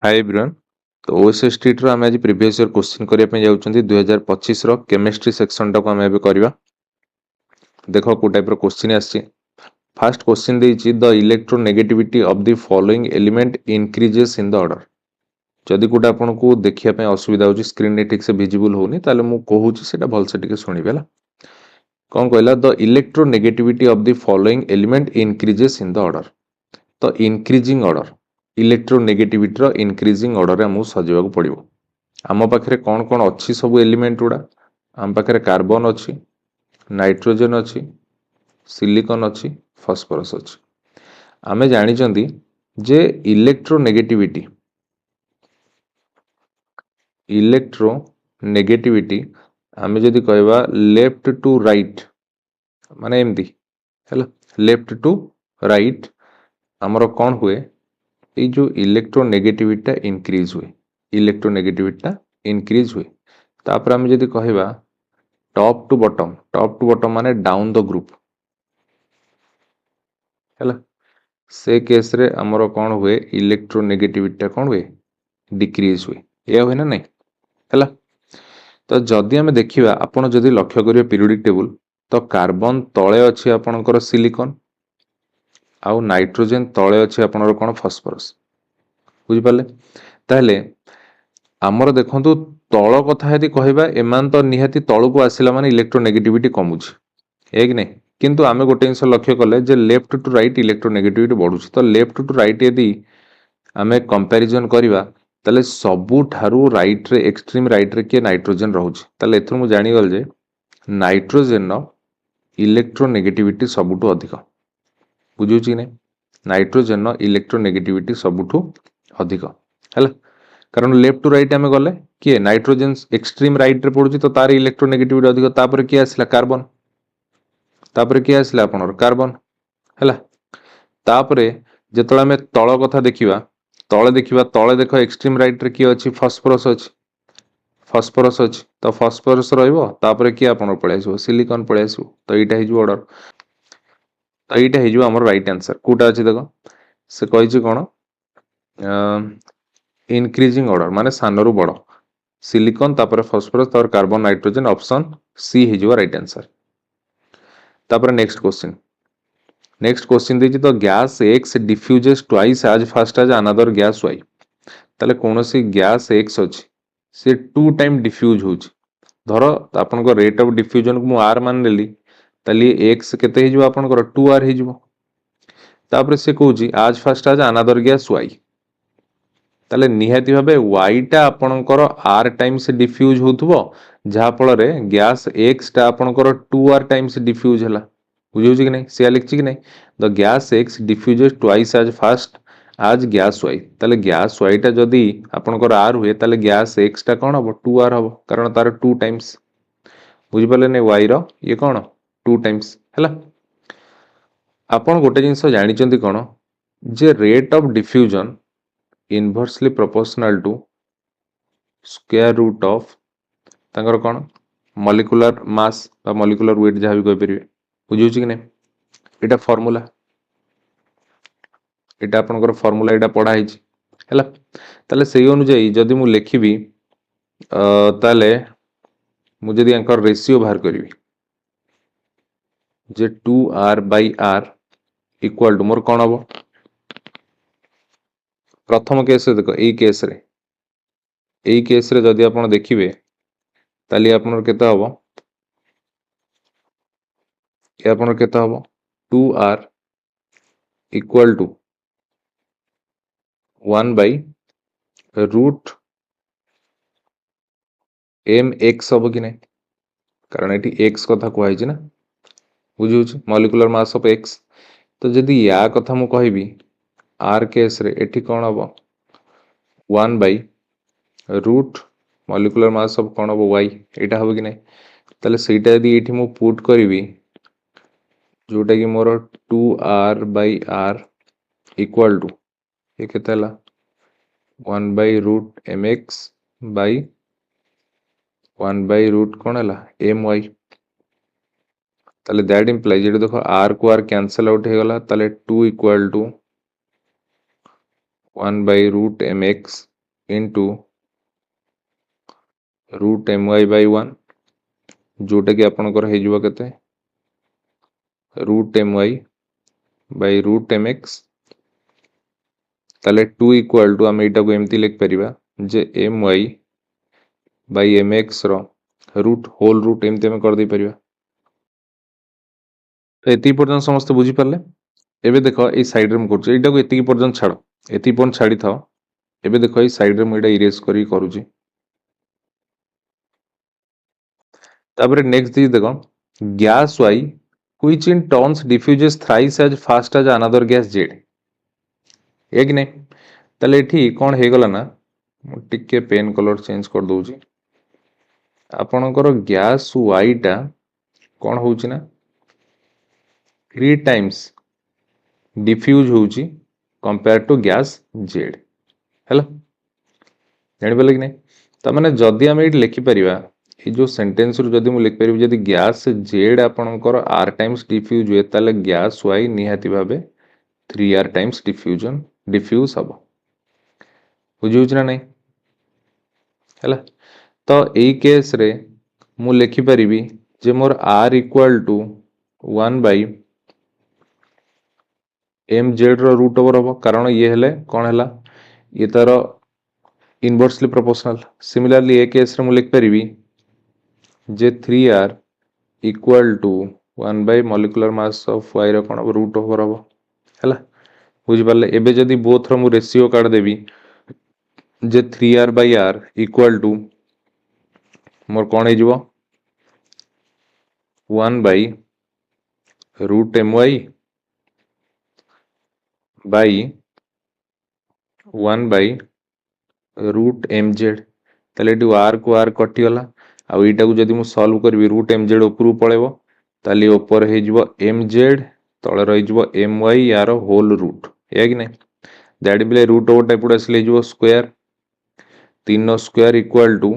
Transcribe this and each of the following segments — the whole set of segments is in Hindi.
Hi everyone. तो ओएसएसटी रो आम आज प्रीवियस ईयर क्वेश्चन करने जाऊँगी 2025 रो केमिस्ट्री सेक्शन टाक आम करवा। देख को टाइप रो क्वेश्चन आसी। फर्स्ट क्वेश्चन देछि the electronegativity of the following element increases in the order. जदि कोटा आपन को देखिया पे असुविधा होची स्क्रीन रे ठीक से विजिबल होनी ताले मु कहूची सेटा भल से ठीक सुनिबेला। कौन कहला the electronegativity of the following element increases in the order. तो इंक्रीजिंग ऑर्डर इलेक्ट्रोनेगेटिविटी रो इंक्रीजिंग ऑर्डर रे हमु सजेबा को पड़िबो। आम पाखे कौन कौन अच्छी सब एलिमेंट गुड़ा आम पाखे कार्बन अच्छी, नाइट्रोजन अच्छी, सिलिकॉन अच्छी, फॉस्फोरस अच्छी। आमे जानी जे इलेक्ट्रोनेगेटिविटी आमे जदि कहबा लेफ्ट टू राइट माने एमती हैला लेफ्ट टू राइट हमरो कौन हुए ये जो इलेक्ट्रोनेगेटिविटी इंक्रीज हुए इलेक्ट्रोनेगेटिविटी इंक्रीज हुए। तापर आमे जदि कहबा टॉप टू बॉटम माने डाउन द ग्रुप हैला से केस रे हमरो कौन हुए इलेक्ट्रोनेगेटिविटी कौन हुए डिक्रीज हुए या हुए ना नहीं हैला। तो जदि आमे देखिबा आपण जदि लक्ष्य करिवे पीरियोडिक टेबल तो कार्बन तळे अछि आपणकर सिलिकॉन आउ नाइट्रोजन तळे अछि आपणकर कोन फॉस्फोरस बुझि पाले। ताहले आमर देखंतु तळ कथा यदि कहबा एमान तो निहाती तळକୁ आसिला माने इलेक्ट्रोनेगेटिविटी कमुछि एक नहीं किंतु आमे गोटे जिंस लक्ष्य कले जे लेफ्ट टू राइट इलेक्ट्रोनेगेटिविटी बढ़ुछि। तो लेफ्ट टू राइट यदि आमे कंपैरिजन करिबा ताले सबु ठारू राइट रे एक्सट्रीम राइट रे के नाइट्रोजन रहुछि। ताले एथु मु जानि गल जे नाइट्रोजन नो इलेक्ट्रोनेगेटिविटी सबुठु अधिक बुझुछि नै नाइट्रोजन नो इलेक्ट्रोनेगेटिविटी सबुठु अधिक हैला। कारण लेफ्ट टू राइट आमे गले किए नाइट्रोजन एक्सट्रीम राइट रे पडुछि तो तार इलेक्ट्रोनेगेटिविटी अधिक। तापर किए आसला कार्बन तापर किए आसला आपनर कार्बन हैला। तापर जेतळे आमे तळ कथा देखिबा तळे देख एक्सट्रीम राइट रे किए अछि फॉस्फोरस अछि तो फॉस्फोरस रहइबो तापर किए आपनर पळे आसो सिलिकॉन पळे आसो। तो एटा हि जो ऑर्डर तो एटा हि जो हमर राइट आंसर कोटा अछि देखो से कहिछि कोन इंक्रीजिंग ऑर्डर माने सानरू बड़ सिलिकॉन तापर फॉस्फोरस तापर कार्बन नाइट्रोजन ऑप्शन सी हि जो राइट आंसर। तापर नेक्स्ट क्वेश्चन देछि तो gas X diffuses twice as fast as another gas Y. ताले कोनोसी गैस एक्स अछि से 2 टाइम डिफ्यूज होछि धरो आपन को रेट ऑफ डिफ्यूजन को मु आर मान लेली ताली एक्स केते हि जो आपन को 2 आर हि जो। तापर से कहूछि आज fast as another gas Y ताले निहाती भाबे वाई टा आपनकर आर टाइम्स डिफ्यूज होथबो जहा फल रे गैस एक्स टा आपनकर 2 आर टाइम्स डिफ्यूज हला बुझियो कि नहीं से लिखछि कि नहीं the gas X diffuses twice as fast as gas Y ताले गैस वाई टा जदी आपनकर आर हुए ताले गैस एक्स टा कोन हबो 2 आर हबो कारण तार 2 टाइम्स बुझि पाले नै वाई रो ये कोन 2 टाइम्स हला। आपण गोटे जिंस जानि चंती कोन जे rate of diffusion inversely proportional to square root of तांकर कोन मॉलिक्यूलर मास बा मॉलिक्यूलर वेट जहा भी कहि परिबे बुझियो कि नहीं एटा फार्मूला एटा आपनकर फार्मूला एटा पढ़ा हिची हैला। ताले सेही अनुଯାयी जदि मु लेखिबी ताले मु जदि एंकर रेशियो बाहर करिवि जे 2r by r equal to मोर कोन हबो प्रथम केस रे देखो एई केस रे जदि आपण देखिबे ताली आपनर केते हबो ए आपनर केते हबो 2r equal to 1 by root M X हबो कि नहीं कारण एटी एक्स कथा कहै छी ना बुझियो मॉलिक्यूलर मास ऑफ एक्स। तो जदि या कथा मु कहबी आर केस रे एठी कोन हबो 1 by root molecular mass of कोन हबो y एटा हबो कि नहीं ताले सेटा यदि एठी मु पुट करबी जोटा कि मोर 2r by r equal to ये केते हला 1 by root mx by 1 by root कोन हला my ताले दैट इंप्लाइज ये देखो r को r कैंसिल आउट हे गला ताले 2 equal to 1 by root mx into root M Y by 1 जोटा कि आपंकर होते root M Y by root M X ताले 2 इक्वाल टू आम यहाँ को एमती लिखिपर जे M Y by M X root whole root एमती आम कर पार। ये पर्यटन समस्त बुझीपारे एवं देख ये सैड्रे मुझे यहाँ को ये पर्यटन छाड़ ये पर्यटन छाड़ी था एवं देख ये सैड्रे मुझे इरेज करुच्ची नेक्स्ट देख gas Y which in turns diffuses thrice as fast as another gas Z है कि नहीं ताले एठी कौन हे गला ना टिके पेन कलर चेंज कर दोजी आपणकर गैस वाई टा कौन होची ना 3 टाइम्स डिफ्यूज होची कंपेयर टू गैस जेड हैला जानि पाले कि नहीं ता माने जदी हम एठी लिखि परिबा ये जो सेंटेंस रु जदी मु लिखि परिबी जदी गैस जेड आपणकर आर टाइम्स डिफ्यूज हुए ताले गैस वाई निहाती भाबे 3r टाइम्स डिफ्यूज हम बुझी ना नहीं हैला तो यही केस रे मु लिखि परिबी जे मोर r equal to 1 by M Z रो रूट ओवर हम कारण ये हेले कौन है ये तार इनवर्सली प्रोपोर्शनल सिमिलरली ए केस रे मु लिखि परिबी जे 3r equal to 1 by molecular mass of y रो कौन रूट ओवर हम हैला बुझी पाले एबे जदी बोथ रो मु रेशियो काढ देबी जे 3r by r equal to मोर कौन है जीवो 1 by root M Y by 1 by root M Z ताले एटी आर को आर कटिगला आउ एटा को जदी मु सॉल्व करबी रूट एम जेड ऊपर पळेबो ताले ऊपर हे जीवो एम जेड तळे रहि जीवो एम वाई यार होल रूट है कि नहीं दैट बिले रूट ओवर टाइप आसले जीवो स्क्वायर 3 नो square equal to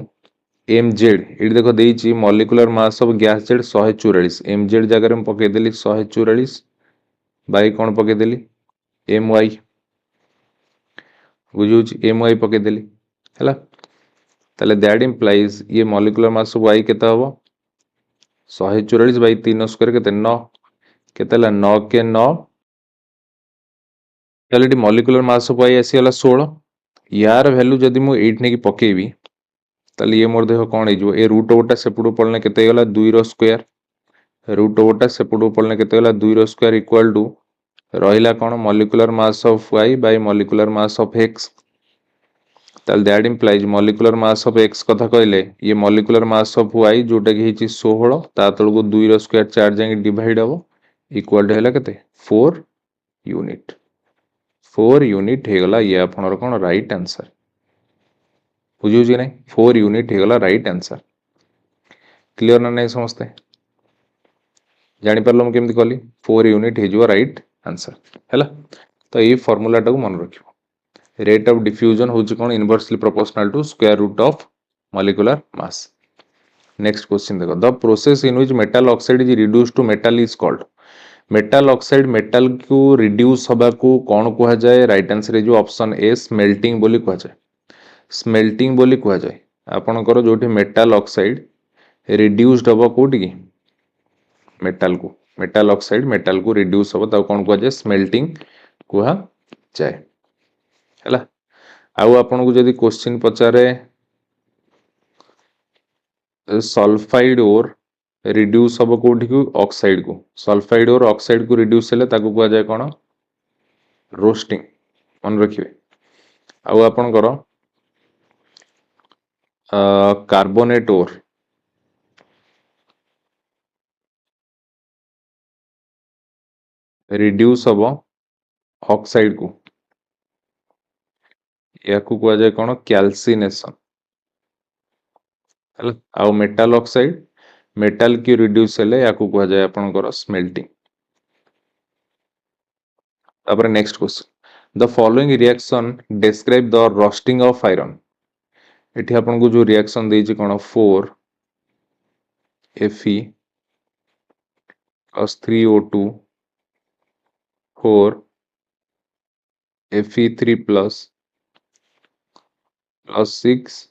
M Z ये देख देची molecular mass of gas Z 144 M Z जगह में पकईदेली 144 बाई कौन पकईदेली एम वाई बुझे एम वाई पकईदेली है ताले दैट इम्प्लाइज ये मॉलिक्यूलर मास ऑफ वाई केते हबो 144 बाई 3 स्क्वायर केते 9 केते 9 के 9 ताले एटी मॉलिक्यूलर मास ऑफ वाई आसीगला 16 यार वैल्यू जदी मु 8 नेकी पकेबी ताले ये मोर देख कौन हो ए रूट ओवरटा सेपटू पड़ने केते गला 2 रो स्क्वायर रूट ओवरटा सेपटू पड़ने केते गला 2 रो स्क्वायर इक्वल टू रहिला कौन molecular mass of Y by molecular mass of X ताल that implies molecular mass of X कथा कहले ये मॉलिक्यूलर मास ऑफ वाई जोटा कि हेची 16 ता तळको 2 रो स्क्वायर 4 जाके डिवाइड हबो इक्वल टू हैला केते 4 यूनिट 4 यूनिट हे गला ये आपनर कोन राइट आंसर बुझियो जे नै 4 यूनिट हे गला राइट आंसर क्लियर ना नै समझते जानि परलो हम केमति कहली 4 यूनिट हे जो राइट आंसर हैला तो ये फार्मूला टाको मन रखियो रेट ऑफ डिफ्यूजन होची कोन inversely proportional to square root of molecular mass next question देखो the process in which metal oxide is reduced to metal is called metal oxide metal को रिड्यूस हबा को कोन कहा जाए राइट आंसर जो ऑप्शन ए स्मेल्टिंग बोली कहा जाए स्मेल्टिंग बोली कहा जाए आपनकर जोठी मेटल ऑक्साइड रिड्यूस्ड हबा कोठी की मेटल ऑक्साइड मेटल को रिड्यूस हबा ता कोन कहा जाए स्मेल्टिंग कहा जाए हैला आउ आपन को जदी क्वेश्चन पचारे सल्फाइड और रिड्यूस हबो कोठी को ऑक्साइड को सल्फाइड और ऑक्साइड को रिड्यूस हेले ताको कहा जाए कोन रोस्टिंग मन रखिबे आउ आपन करो कार्बोनेट और रिड्यूस हबो ऑक्साइड को या को कहा जाए कोन कैल्सिनेशन हैला आउ मेटल ऑक्साइड मेटल की रिड्यूस हेले या को कहा जाए आपन करो स्मेल्टिंग तापर next question the following reaction describe the roasting of iron एठी आपन को जो रिएक्शन देछि कोन 4 Fe plus 3O2 4 Fe3 plus +6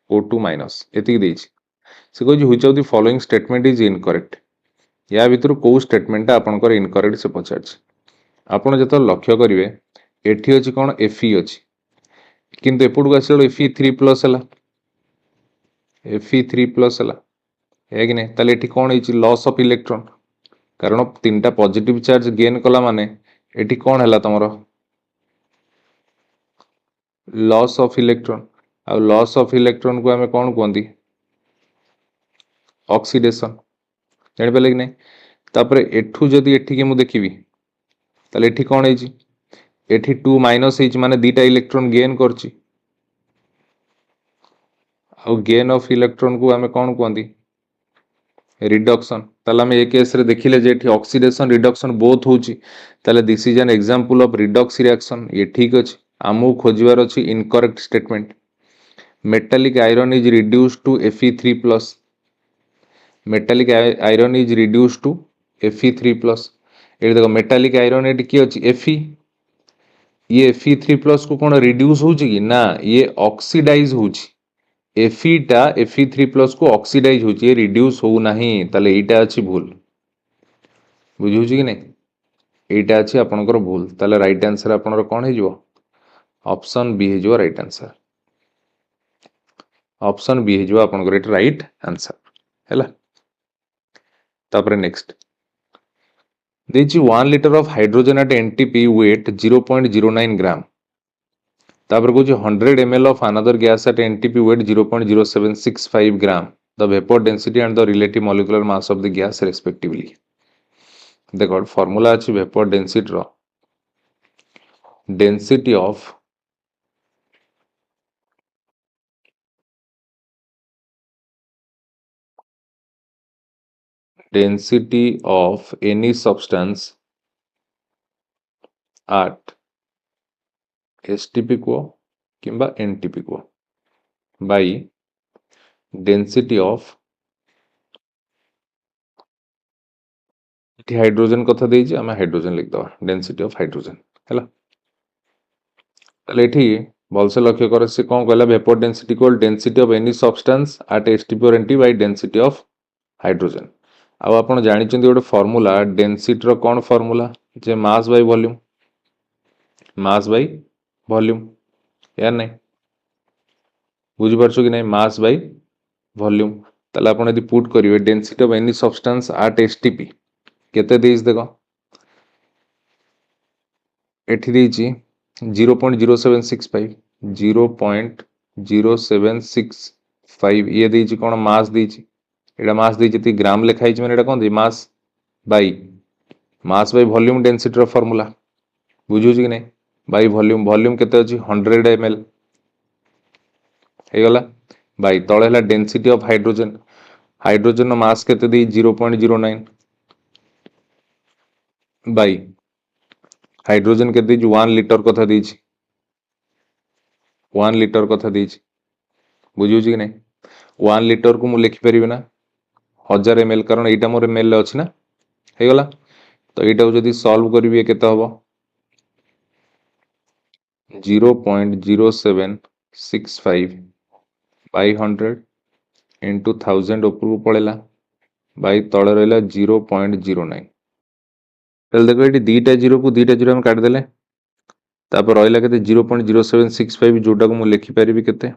O2 minus एतिक देछि से कहछि which of the following statement is incorrect या भितर को स्टेटमेंट आपनकर इनकरेक्ट से पचारछि आपण जत लक्ष्य करिवे एठी अछि कोन Fe अछि किंतु एपटू आसिलो Fe3+ हला Fe3+ हला है कि नहीं ताले एठी कोन हिची लॉस ऑफ इलेक्ट्रॉन कारण तीनटा पॉजिटिव चार्ज गेन कला माने एठी कोन हला तमरो लॉस ऑफ इलेक्ट्रॉन आ लॉस ऑफ इलेक्ट्रॉन को हमें कोन कहंदी ऑक्सीडेशन जानि पाले कि नहीं तापर एठू जदी एठी के मु देखिबी ताले एठी कोन हिची एठी 2 माइनस हिची माने दीटा इलेक्ट्रॉन गेन करची आ गेन ऑफ इलेक्ट्रॉन को हमें कोन कहंदी रिडक्शन ताले हम एक केस रे देखिले जे एठी ऑक्सीडेशन रिडक्शन बोथ होची ताले this is an example of redox reaction ये ठीक अछि आमु खोजिवार अछि incorrect statement metallic iron is reduced to Fe3+ metallic iron is reduced to Fe3+ ये देखो मेटालिक आयरन एटी की अछि Fe ये Fe3+ को कोन रिड्यूस होची कि ना ये ऑक्सीडाइज होची Fe टा Fe3+ को ऑक्सीडाइज होची ये रिड्यूस हो नाही ताले एटा अछि भूल बुझियो कि नहीं एटा अछि आपनकर भूल ताले राइट आंसर आपनर कोन हे जिवो ऑप्शन बी हे जिवो राइट आंसर ऑप्शन बी हे जिवो आपनकर एटा राइट आंसर हैला तापर नेक्स्ट देछि 1 litre of hydrogen at NTP weight 0.09 gram तापर को 100 ml of another gas at NTP weight 0.0765 gram the vapor density and the relative molecular mass of the gas respectively देखो फॉर्मूला अछि vapour density rho density of any substance at STP को किंबा NTP को बाई डेंसिटी ऑफ हाइड्रोजन कथा देछि आमे हाइड्रोजन लिख दवा डेंसिटी ऑफ हाइड्रोजन हैला तले एठी बलसे लक्ष्य कर से कोन कहला vapour density equal density of any substance at STP और NT by density of hydrogen अब आपण जानि चंदी गोटे फार्मूला डेंसिटी रो कोन फार्मूला जे मास बाय वॉल्यूम या नहीं बुझि परछो कि नहीं मास बाय वॉल्यूम तले आपण यदि पुट करिवे density of any substance at STP केते देइस देखो एठी देइछि 0.0765 0.0765 ये देइछि कोन मास देइछि एडा मास देइछि ती ग्राम लिखाइ छि माने एडा कोन दे मास बाय वॉल्यूम डेंसिटी रो फार्मूला बुझियो कि नहीं बाय वॉल्यूम केते अछि 100 ml हे गला बाय तळे हला डेंसिटी ऑफ हाइड्रोजन मास केते देइ 0.09 बाय हाइड्रोजन के दीजिए 1 लीटर कथा दीजिए 1 लीटर कथा दीजिए बुझियो कि नहीं 1 लीटर को मु लिखि परिबे ना 1000 ml कारण एटा मोर ml ले अछि ना हे गला तो एटा को जदी सॉल्व करिवे केते हबो 0.0765 बाय 100 into 1000 ऊपर को पळेला बाय तळे रहला 0.09 तल देखो एटी दीटा जीरो को दीटा जीरो हम काट देले तापर रहला केते 0.0765 जोटा को मु लिखि परिबी केते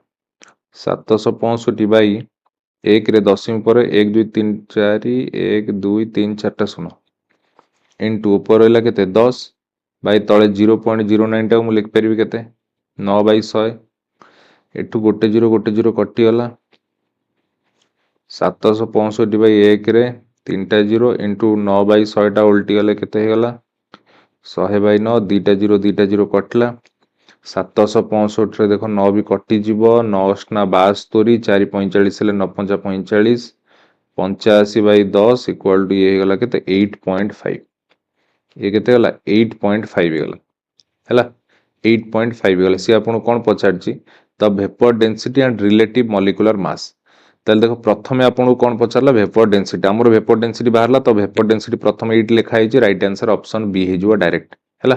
765 बाई 1 रे दशमी पर 1 2 3 4 1 2 3 4 0 इनटू ऊपर रहला केते 10 बाई तळे 0.09 टा मु लिखि परिबी केते 9 बाई 100 एठू गोटे जीरो कटि गला 765 बाई 1 रे 3टा जीरो इनटू 9 बाई 100 टा उल्टी गले केते हे गला 100 बाई 9 2टा जीरो कटला 765 रे देखो 9 भी कटि जीवो 9 ना 72 4 45 ले 9 5 45 85 बाई 10 इक्वल टू ये गला केते 8.5 ये केते गला 8.5 गला हैला 8.5 गला से आपन कोन पछाडची the vapour density and relative molecular mass ताले देखो प्रथमे आपन कोन पछारला वेपर डेंसिटी हमर वेपर डेंसिटी बाहरला तो वेपर डेंसिटी प्रथमे 8 लिखा है राइट आंसर ऑप्शन बी हे जो डायरेक्ट हैला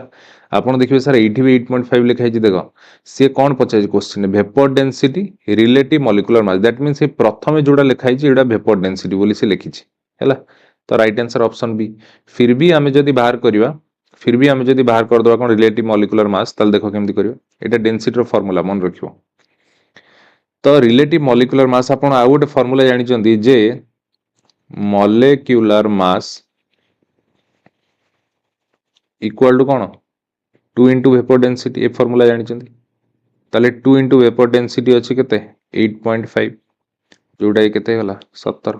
ଆପଣ ଦେଖିବେ ସାର୍ ଏଇଠି ବି 8.5 ଲେଖା ହେଇଛି ଦେଖ ସିଏ କ'ଣ ପଚାରିଛି question vapour density relative molecular mass that means ପ୍ରଥମେ ଯୋଉଟା ଲେଖା ହେଇଛି ଏଟା ଭେପର ଡେନ୍ସିଟି ବୋଲି ସେ ଲେଖିଛି ହେଲା ତ ରାଇट आंसर ऑप्शन बी फिर भी आमे जदी बाहर करिवा फिर भी आमे जदी बाहर कर दवा कोन रिलेटिव मॉलिक्यूलर मास ताल देखो केमती करियो एटा डेंसिटी रो फार्मूला मन रखियो तो रिलेटिव मॉलिक्यूलर मास आपण आ गोटे फार्मूला जानि चंदी जे मॉलिक्यूलर मास इक्वल टू कोन 2 into वेपर डेंसिटी ए फार्मूला जानि चंदी ताले 2 into वेपर डेंसिटी अछि केते 8.5 जोडा केते होला 17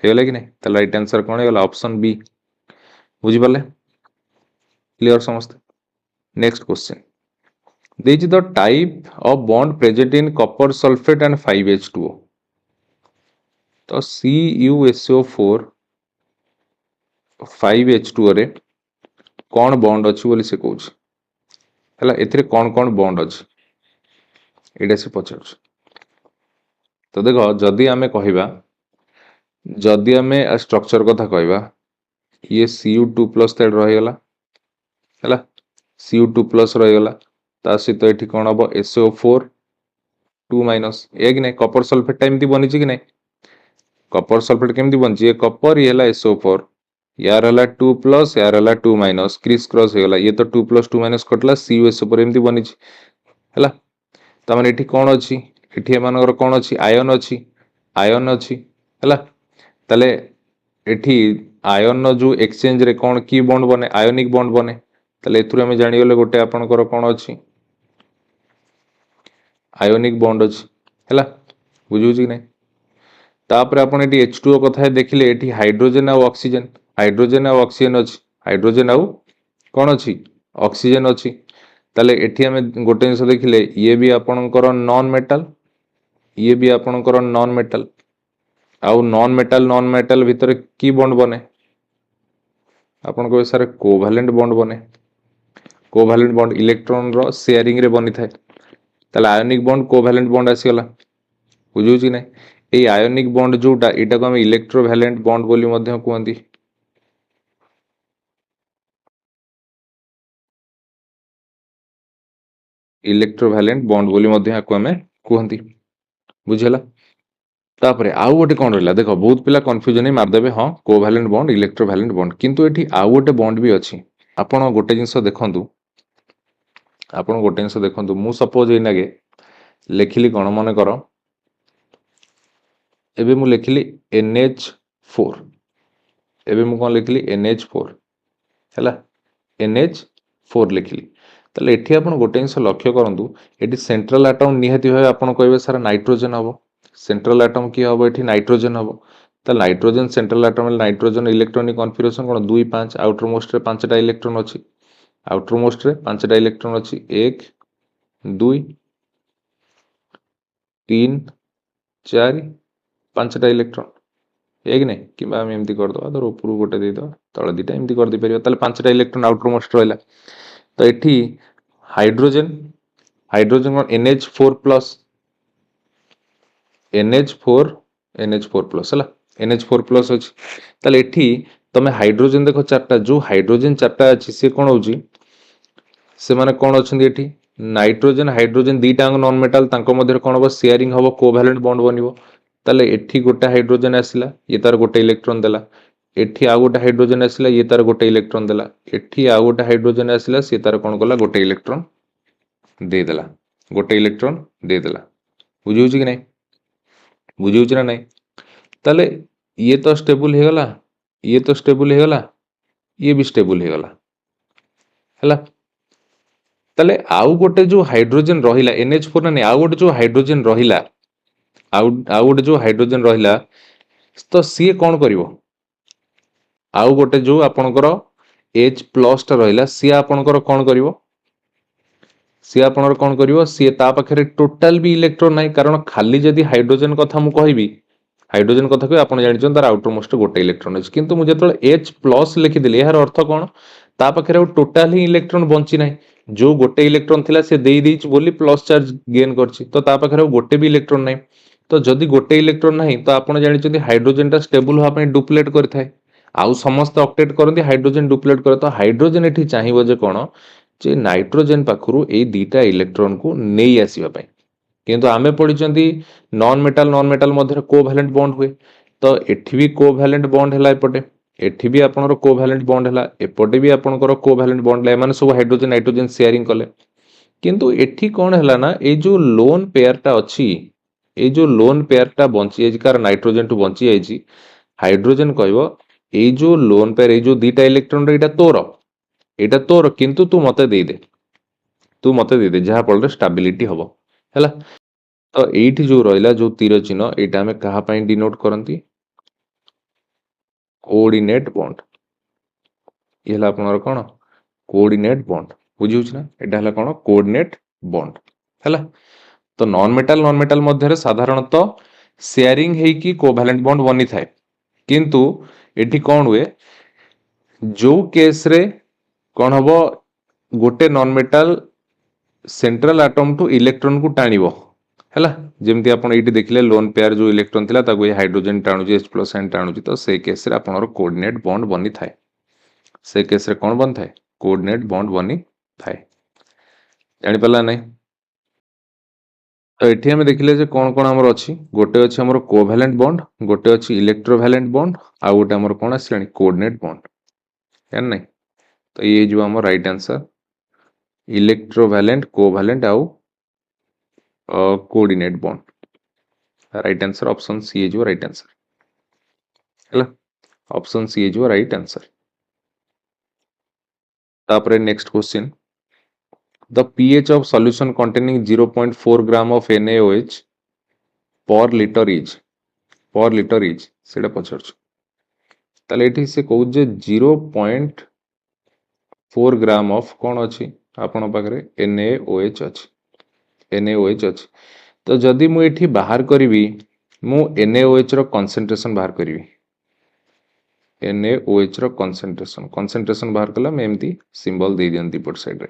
हेला कि नहीं ताले राइट आंसर कोन होला ऑप्शन बी बुझी पाले क्लियर समस्त next question this is the type of bond present in copper sulphate and 5H2O तो CuSO4 5H2O रे कौन बॉन्ड अच्छी बोली से कहूँ है एथिरे कौन कौन बॉन्ड अच्छी एटा से पचार तो देखो जदि आमे कहबा जदि आमे स्ट्रक्चर कथा कहबा ये Cu2 प्लस तेड रहीगला है Cu2 प्लस रहीगला ता सहित एठी कौन हम SO4 2 माइनस ए कि नहीं कॉपर सल्फेट एमती बनी कि नहीं कॉपर सल्फेट केमती बनची कॉपर ये है SO4 यार है 2 प्लस यार है 2 माइनस क्रिस क्रॉस हो ये तो 2 प्लस 2 माइनस कटला CuSO4 एमती बनी है ताने एठी कौन अच्छी एठी एमानकर कौन अच्छी आयन अच्छी है ताले एठी आयन जो एक्सचेंज रे कौन की बॉन्ड बने आयोनिक बॉन्ड बने ताले एथुर हम जानि गले गोटे आपनकर कौन अच्छी आयोनिक बॉन्ड अच्छी है बुझुची कि नहीं तापर आपण एटी H2O कथा देखिले एटी हाइड्रोजन आ ऑक्सीजन अच्छी हाइड्रोजन आउ कौन अच्छी ऑक्सीजन अच्छी ताले एटी हमें गोटे जिन देखिले ये भी आपणकर नॉन मेटल ये भी आपणकर नॉन मेटल आउ नॉन मेटल भितर की बॉन्ड बने आपन को सारे कोवैलेंट बॉन्ड बने कोवैलेंट बॉन्ड इलेक्ट्रॉन रो शेयरिंग रे बनी थाए ताले आयोनिक बॉन्ड कोवैलेंट बॉन्ड आसीगला बुझुची नै ए आयोनिक बॉन्ड जोटा एटा को हम इलेक्ट्रोवैलेंट बॉन्ड बोली मध्य कहंती इलेक्ट्रोवैलेंट बॉन्ड बोली मध्य को हमें कहंती बुझला तापरे आउ गोटे कौन रहा देख बहुत पिला कन्फ्यूजन मारदेवे हाँ कोवैलेंट बॉन्ड इलेक्ट्रोवैलेंट बॉन्ड किंतु एठी आउ गोटे बॉन्ड भी अच्छी आपण गोटे जिनस देखंतु आपण गोटे जिनस देखंतु मु सपोज एनागे लेखिली कौन मन कर एबे मु लेखिली NH4 एबे मु कौन लिखिली NH4 हैला NH4 लिखिली ताले एठी आपण गोटे जिनस लक्ष्य करंतु एठी सेंट्रल एटम निहाती भाबे आपण कहबे सारा नाइट्रोजन हबो सेंट्रल एटम की हम ये नाइट्रोजन हम तो nitrogen central atom nitrogen electronic configuration कौन 2 5 आउटर मोस्ट रे 5टा इलेक्ट्रॉन अच्छी आउटर मोस्ट रे 5टा इलेक्ट्रॉन अच्छी 1 2 3 4 5टा इलेक्ट्रॉन एक नहीं कि आम एमती करदे धर ऊपर गोटे देद तले दीटा एमती कर दे परिबा ताले 5टा इलेक्ट्रॉन आउटर मोस्ट रहिला तो एठी हाइड्रोजन हाइड्रोजन कौन NH4 प्लस NH4 प्लस है NH4 प्लस अच्छी ताले एठी तमे हाइड्रोजन देखो चारटा जो हाइड्रोजन चारटा अच्छी से कौन होची से माने कौन अच्छी एठी नाइट्रोजन हाइड्रोजन दीटा नॉन मेटल तांको मध्य कौन हम शेयरिंग हम कोवैलेंट बॉन्ड बनिबो ताले एठी गोटे हाइड्रोजन आसिला ये तार गोटे इलेक्ट्रॉन देला एठी आ गोटे हाइड्रोजन आसिला ये तार गोटे इलेक्ट्रॉन देला एठी आ गोटे हाइड्रोजन आसिला से तार कौन कला गोटे इलेक्ट्रॉन दे देला गोटे इलेक्ट्रॉन दे देला बुझिउची कि नहीं बुझिउची ना नहीं ताले ये तो स्टेबल हो गला ये तो स्टेबल हो गला ये भी स्टेबल हो गला हैला ताले आउ गोटे जो हाइड्रोजन रहिला NH4 ना नहीं आउ गोटे जो हाइड्रोजन रहिला आउ गोटे जो हाइड्रोजन रहिला तो सी कौन करिवो आउ गोटे जो आपनकर H प्लस टा रहिला सी आपनकर कौन करिवो सी आपनकर कौन करिवो सी ता पाखरे टोटल भी इलेक्ट्रॉन नाही कारण खाली जदी हाइड्रोजन कथा मु कहबी हाइड्रोजन कथा को आपण जानि तार आउटर मोस्ट गोटे इलेक्ट्रॉन अछि किंतु मु जेतले H प्लस लिखि दिले यार अर्थ कोन ता पाखरे टोटल ही इलेक्ट्रॉन बंची नाही जो गोटे इलेक्ट्रॉन थिला से देई देइछ बोली प्लस चार्ज गेन करछि तो ता पाखरे गोटे भी इलेक्ट्रॉन नाही तो जदी गोटे इलेक्ट्रॉन नाही तो आपण जानि चंदी हाइड्रोजन टा स्टेबल होआ पई डुप्लेट करथाय आउ समस्त ऑक्टेट करंती हाइड्रोजन डुप्लेट करे तो हाइड्रोजन एठी चाहिबो जे कोन जे नाइट्रोजेन पाखरु ए दीटा इलेक्ट्रॉन को नहीं आसीबा पई किंतु आमे पढिचंती नॉन मेटल मध्य कोवैलेंट बॉन्ड हुए तो एठी भी कोवैलेंट बॉन्ड हैला एपटे एठी भी आपनकर कोवैलेंट बॉन्ड हैला एपटे भी आपनकर कोवैलेंट बॉन्ड हैला माने सब हाइड्रोजन नाइट्रोजन शेयरिंग कले किंतु एठी कोन हैला ना ए जो लोन पेयर टा अछि ए जो लोन पेयर टा बंची जाइछि कार नाइट्रोजन टू बंची जाइछि हाइड्रोजन कहबो ए जो लोन पेयर ए जो दीटा इलेक्ट्रॉन एटा तोर किंतु तू मते दे दे जहा फल स्टेबिलिटी हबो हैला तो एठी जो रहिला जो तीर चिन्ह एटा हमें कहा पई डिनोट करंती कोऑर्डिनेट बॉन्ड ये हला आपनर कोन कोऑर्डिनेट बॉन्ड बुझी होछ ना एटा हला कोन कोऑर्डिनेट बॉन्ड हैला तो नॉन मेटल मध्य रे साधारणतः शेयरिंग है कि कोवैलेंट बॉन्ड बनी थाए किंतु एठी कोन हुए जो केस रे कोन हबो गोटे non metal central atom two electron को टाणिबो हैला जेमती आपण एठी देखले लोन पेयर जो इलेक्ट्रॉन थिला ताको हाइड्रोजन टाणुजी H+ एन टाणुजी तो से केस रे आपनर कोऑर्डिनेट बॉन्ड बनी थाए से केस रे कोन बन थाए कोऑर्डिनेट बॉन्ड बनी थाए जानि पला नै तो एठी हमें देखिले जे कोन कोन हमर अछि गोटे अछि हमर कोवैलेंट बॉन्ड गोटे अछि इलेक्ट्रोवैलेंट बॉन्ड आ गोटे हमर कोन आसलानी कोऑर्डिनेट बॉन्ड यान नै तो ये जो हमर राइट आंसर इलेक्ट्रोवैलेंट कोवैलेंट आउ coordinate bond right answer option C जो राइट आंसर हैला ऑप्शन सी जो राइट आंसर तापरे next question the pH of solution containing 0.4 gram of NaOH per liter is सेटा पछरछ ताले एठी से कहू जे 0.4 ग्राम ऑफ कोन अछि आपण पाखरे NaOH अछि तो जदि मु एठी बाहर करिवि मु NaOH रो कंसंट्रेशन बाहर करिवि NaOH रो कंसंट्रेशन बाहर कला मैं एमती सिंबल दे दियंती पट साइड रे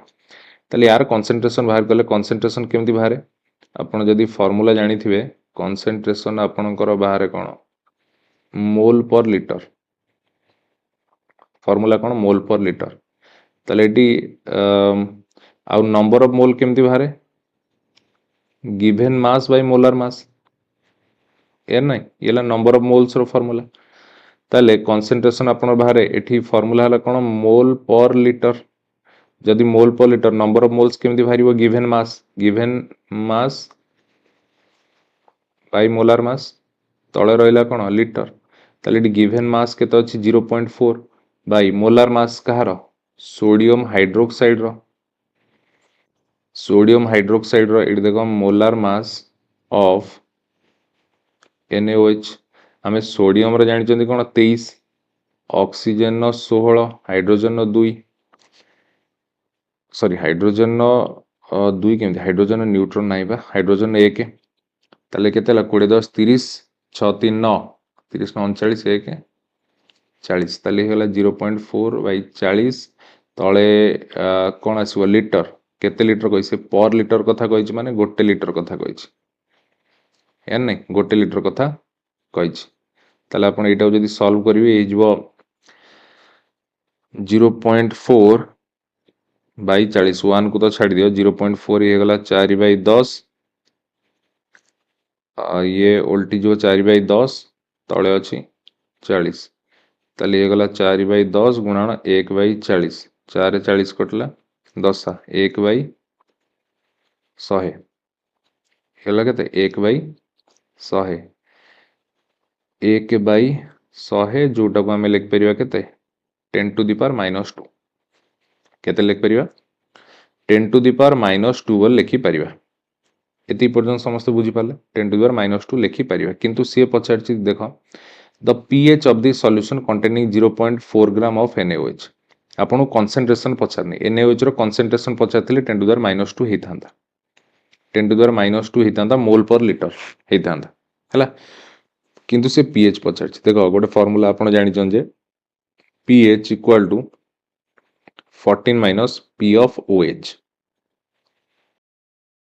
ताले यार कंसंट्रेशन बाहर कले कंसंट्रेशन केमती बाहर आपण जदि फार्मूला जानि थिबे कंसंट्रेशन आपणकर बाहर कोन मोल पर लीटर फार्मूला कोन मोल पर लीटर ताले एटी आ नंबर ऑफ मोल केमती बाहर given mass by molar mass ए नै येला नंबर ऑफ मोल्स रो फार्मूला ताले कंसंट्रेशन आपण बाहर एठी फार्मूला हला कोन मोल पर लीटर जदि मोल per litre number of moles केमती बाहरिबो given mass by molar mass तळे रहिला कोन लीटर ताले एटी गिवन मास केतो अछि 0.4 बाय मोलर मास कहार सोडियम हाइड्रोक्साइड रो एटी देखो मोलर मास ऑफ NaOH हमें सोडियम रे जानि चंदी कोन 23 ऑक्सीजन नो 16 हाइड्रोजन नो 2 सॉरी हाइड्रोजन नो 2 केमती हाइड्रोजन नो न्यूट्रॉन नाही बा हाइड्रोजन नो 1 ताले केतेला 20 10 30 6 3 9 30 9 39 1 40 ताले होला 0.4 बाय 40 तळे कोन आसीबो लीटर केते लीटर कइसे पर लीटर कथा कहिछि माने गोटे लीटर कथा कहिछि या नै गोटे लीटर कथा कहिछि ताले आपण एटा जदी सॉल्व करिवे ए जिवो 0.4 बाई 40 1 को तो छाड़ दियो 0.4 ये गला 4 बाई 10 ये उल्टी जो 4 बाई 10 तले अछि 40 ताले ये गला 4 बाई 10 गुणन 1 बाई 40 4 40 कटला 10 1 बाई 100 हेला केते 1 बाई 100 1 बाई 100 जोटा को हमें लिख परिबा केते 10 टू द पावर -2 केते लिख परिबा 10 टू द पावर -2 बोल लिखि परिबा एति पर्यंत समस्त बुझी पाले 10 टू द पावर -2 लिखि परिबा किंतु से पछारछि देखो the pH of the solution containing 0.4 gram of NaOH आपन कंसंट्रेशन पछारनी NaOH रो कंसंट्रेशन पछारथिले 10 टू द पावर -2 हेतांदा 10 टू द पावर -2 हेतांदा मोल पर लीटर हेतांदा हला किंतु से pH पछारछि देखो गोटे फार्मूला आपन जानि छन जे pH equal to 14 minus P of OH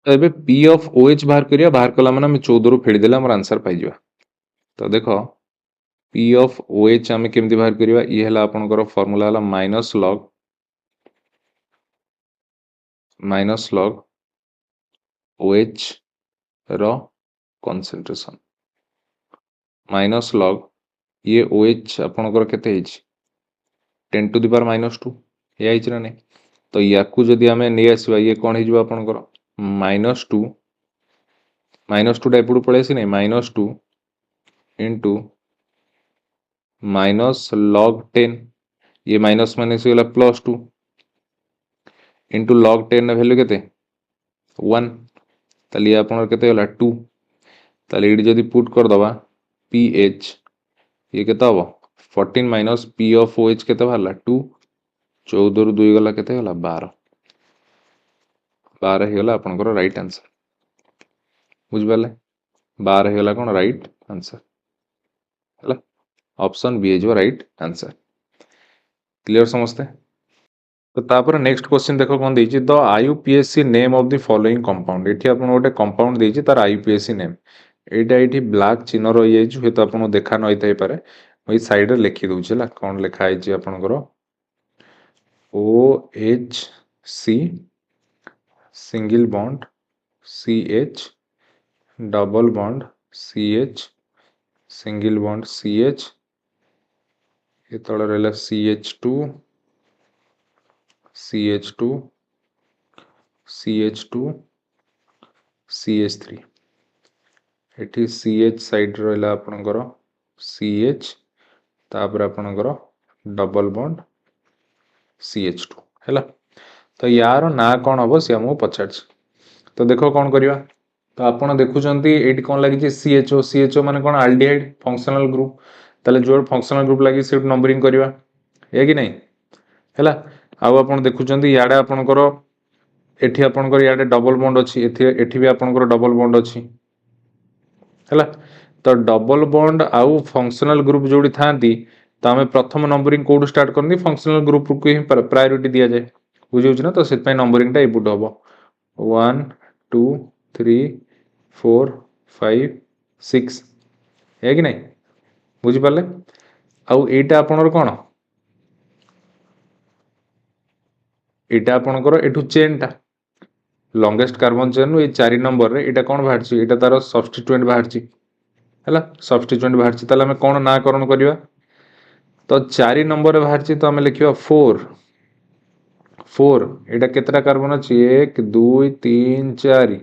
तो एबे P ऑफ OH बाहर कला माने हम 14 रु फेडी देला हमर आंसर पाइ जिवा तो देखो P ऑफ OH हमें केमती बाहर करिवा ये हला आपनकर फार्मूला हला minus log minus log OH रो कंसंट्रेशन माइनस लॉग ये OH आपनकर केते हिच 10 टू द पावर -2 या हिच ना नहीं तो याकू जदि आमे नै आसीबा ये कोन हिजबा आपनकर -2 टा एपडू पळे आसी नै -2 इनटू माइनस लॉग 10 ये माइनस माइनस गला +2 इनटू लॉग 10 रा वैल्यू केते 1 ताली ये आपनकर केते गला 2 ताली इडी जदि पुट कर दबा pH ये केते हबो 14 माइनस p ऑफ OH केते बाहरला 2 14 रु 2 गला केते गला 12 12 हे गला आपनकर राइट आंसर बुझ पाले 12 हे गला कोन राइट आंसर हला option B is right answer clear समझते तो तापर नेक्स्ट क्वेश्चन देखो कोन देछि the IUPAC name of the following compound एठी आपन गोटे कंपाउंड देछि तार IUPAC नेम एटा एठी ब्लैक चिन्ह रहि जाइछु हे तो आपन देखा नइ थाइ पारे ओइ साइड रे लिखि दउ छला कोन लिखा आइछि आपन करो OHC single bond CH double bond CH single bond CH ये तळे रहला CH2 CH2 CH2 CH3 एठी CH साइड रहला आपनकर CH तापर आपनकर डबल बॉन्ड CH2 हैला तो यार ना कौन हम सी आमको पचार तो देख कौन करवा तो आपड़ देखुं ये कौन लगी CHO माने कौन आल्डिहाइड फंक्शनल ग्रुप ताले जो फंक्शनल ग्रुप लगी से नंबरिंग करवा है कि नहीं हैला आउ आप देखुं याडे आपणकर एठी आपणकर याडे डबल बॉन्ड अच्छी एठी भी आपणकर डबल बॉन्ड अच्छी हैला तो डबल बॉन्ड आउ फंक्शनल ग्रुप जोड़ी थांती तो आम प्रथम नंबरिंग कोड स्टार्ट करनी फंक्शनल ग्रुप को ही प्रायोरिटी दिया जाए बुझे ना तो से नंबरिंग टा एपटू हम 1 2 3 4 5 6 है कि नहीं बुझिपारे आउ एटा आपनर कौन एटा आपनकर एठू चेन टा लॉन्गेस्ट कार्बन चेन रु 4 नंबर रे एटा कौन बाहरची एटा तार सब्स्टिट्यूएंट बाहरची हैला सब्स्टिट्यूएंट बाहरची ताले हमें कौन नाकरण करवा तो 4 नंबर रे बाहरची तो हमें लिखिबा 4 एटा केतरा कार्बन अछि 1 2 3 4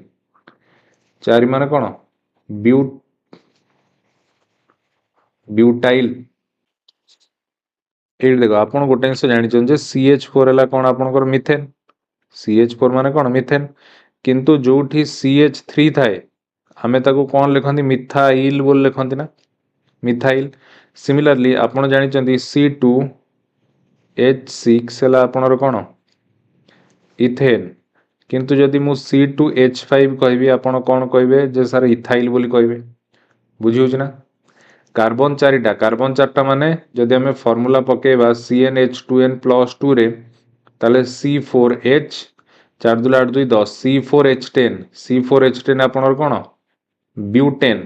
4 माने कौन ब्यूटाइल ये देखो आप गोटे जिन जानी CH4 है कौन आपंकर मिथेन CH4 माने कौन मिथेन किंतु जो CH3 थाए आमे ताको कौन लिखती मिथाइल बोल लिखती ना मिथाइल सिमिलरली आपन जानी C2H6 है आपनर कौन इथेन किंतु जदि मु C2H5 कहबी आपन कौन कहबे जे सर इथाइल बोली कहबे बुझी होछि ना कार्बन 4टा माने जदि हमें फॉर्मूला पकेबा CnH2n+2 रे ताले C4H 4 2 8 2 10 C4H10 आपनर कौन ब्यूटेन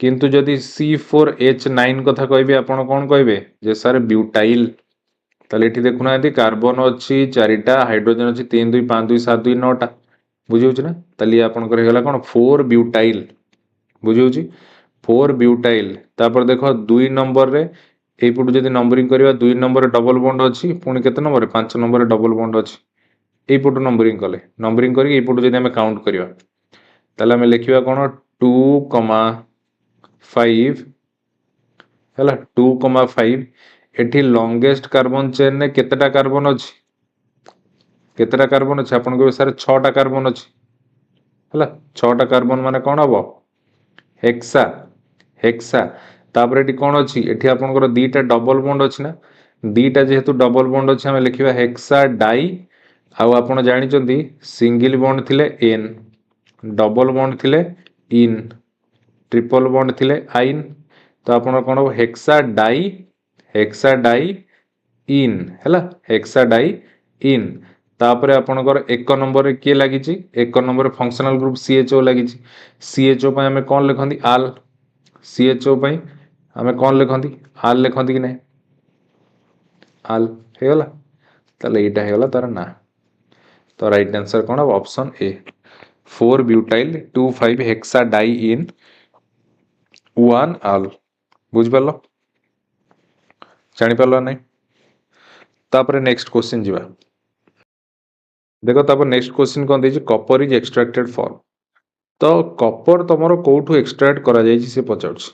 किंतु जदि C4H9 कथा कहबे आपन कौन कहबे जे सर ब्यूटाइल ताले एठी देखुना कार्बन अच्छी 4टा हाइड्रोजन अच्छी 3 2 5 2 7 2 9टा बुझी होछि ना ताले आपनकर हेला कौन 4 ब्यूटाइल बुझी होछि 4 ब्यूटाइल तापर देखो 2 नंबर रे एपटू जदि नंबरिंग करवा 2 नंबर डबल बॉन्ड अच्छी पुणी केते नंबर 5 नंबर डबल बॉन्ड अच्छी एपटू नंबरिंग कले नंबरिंग करके एपटू जदि हमें काउंट करवा ताले हमें लिखिबा कोन 2,5 हैला 2,5 एठी लॉन्गेस्ट कार्बन चेन ने केतेटा कार्बन अछि केतेटा कार्बन अछि आपन को सर 6टा कार्बन अछि हैला 6टा कार्बन माने कोन हबो हेक्सा हेक्सा तापर एठी कोन अछि एठी आपनकर दीटा डबल बॉन्ड अछि ना दीटा जेहेतु डबल बॉन्ड अछि हम लिखिबा हेक्सा डाई आउ आपण जानि चंदी सिंगल बॉन्ड थिले एन डबल बॉन्ड थिले इन ट्रिपल बॉन्ड थिले आइन तो आपण कोन हेक्सा डाई इन हैला हेक्सा डाई इन तापर आपणकर 1 नंबर रे के लागि छि 1 नंबर फंक्शनल ग्रुप CHO लागि छि CHO पय हमें कोन लिखंदी आल CHO पय हमें कोन लिखंदी आल लिखंदी कि नहीं आल हे गला ताले एटा हे गला तार ना तो राइट आंसर कौन हम option A 4 butyl 2,5 hexa di ene 1 ol बुझ पारलो जानि पारलो नहीं तापर नेक्स्ट क्वेश्चन जीवा देखो तापर नेक्स्ट क्वेश्चन कौन देछि कॉपर इज एक्सट्रैक्टेड फ्रॉम तो कॉपर तमरो कोठू एक्सट्रैक्ट करा जायछि से पचाउछि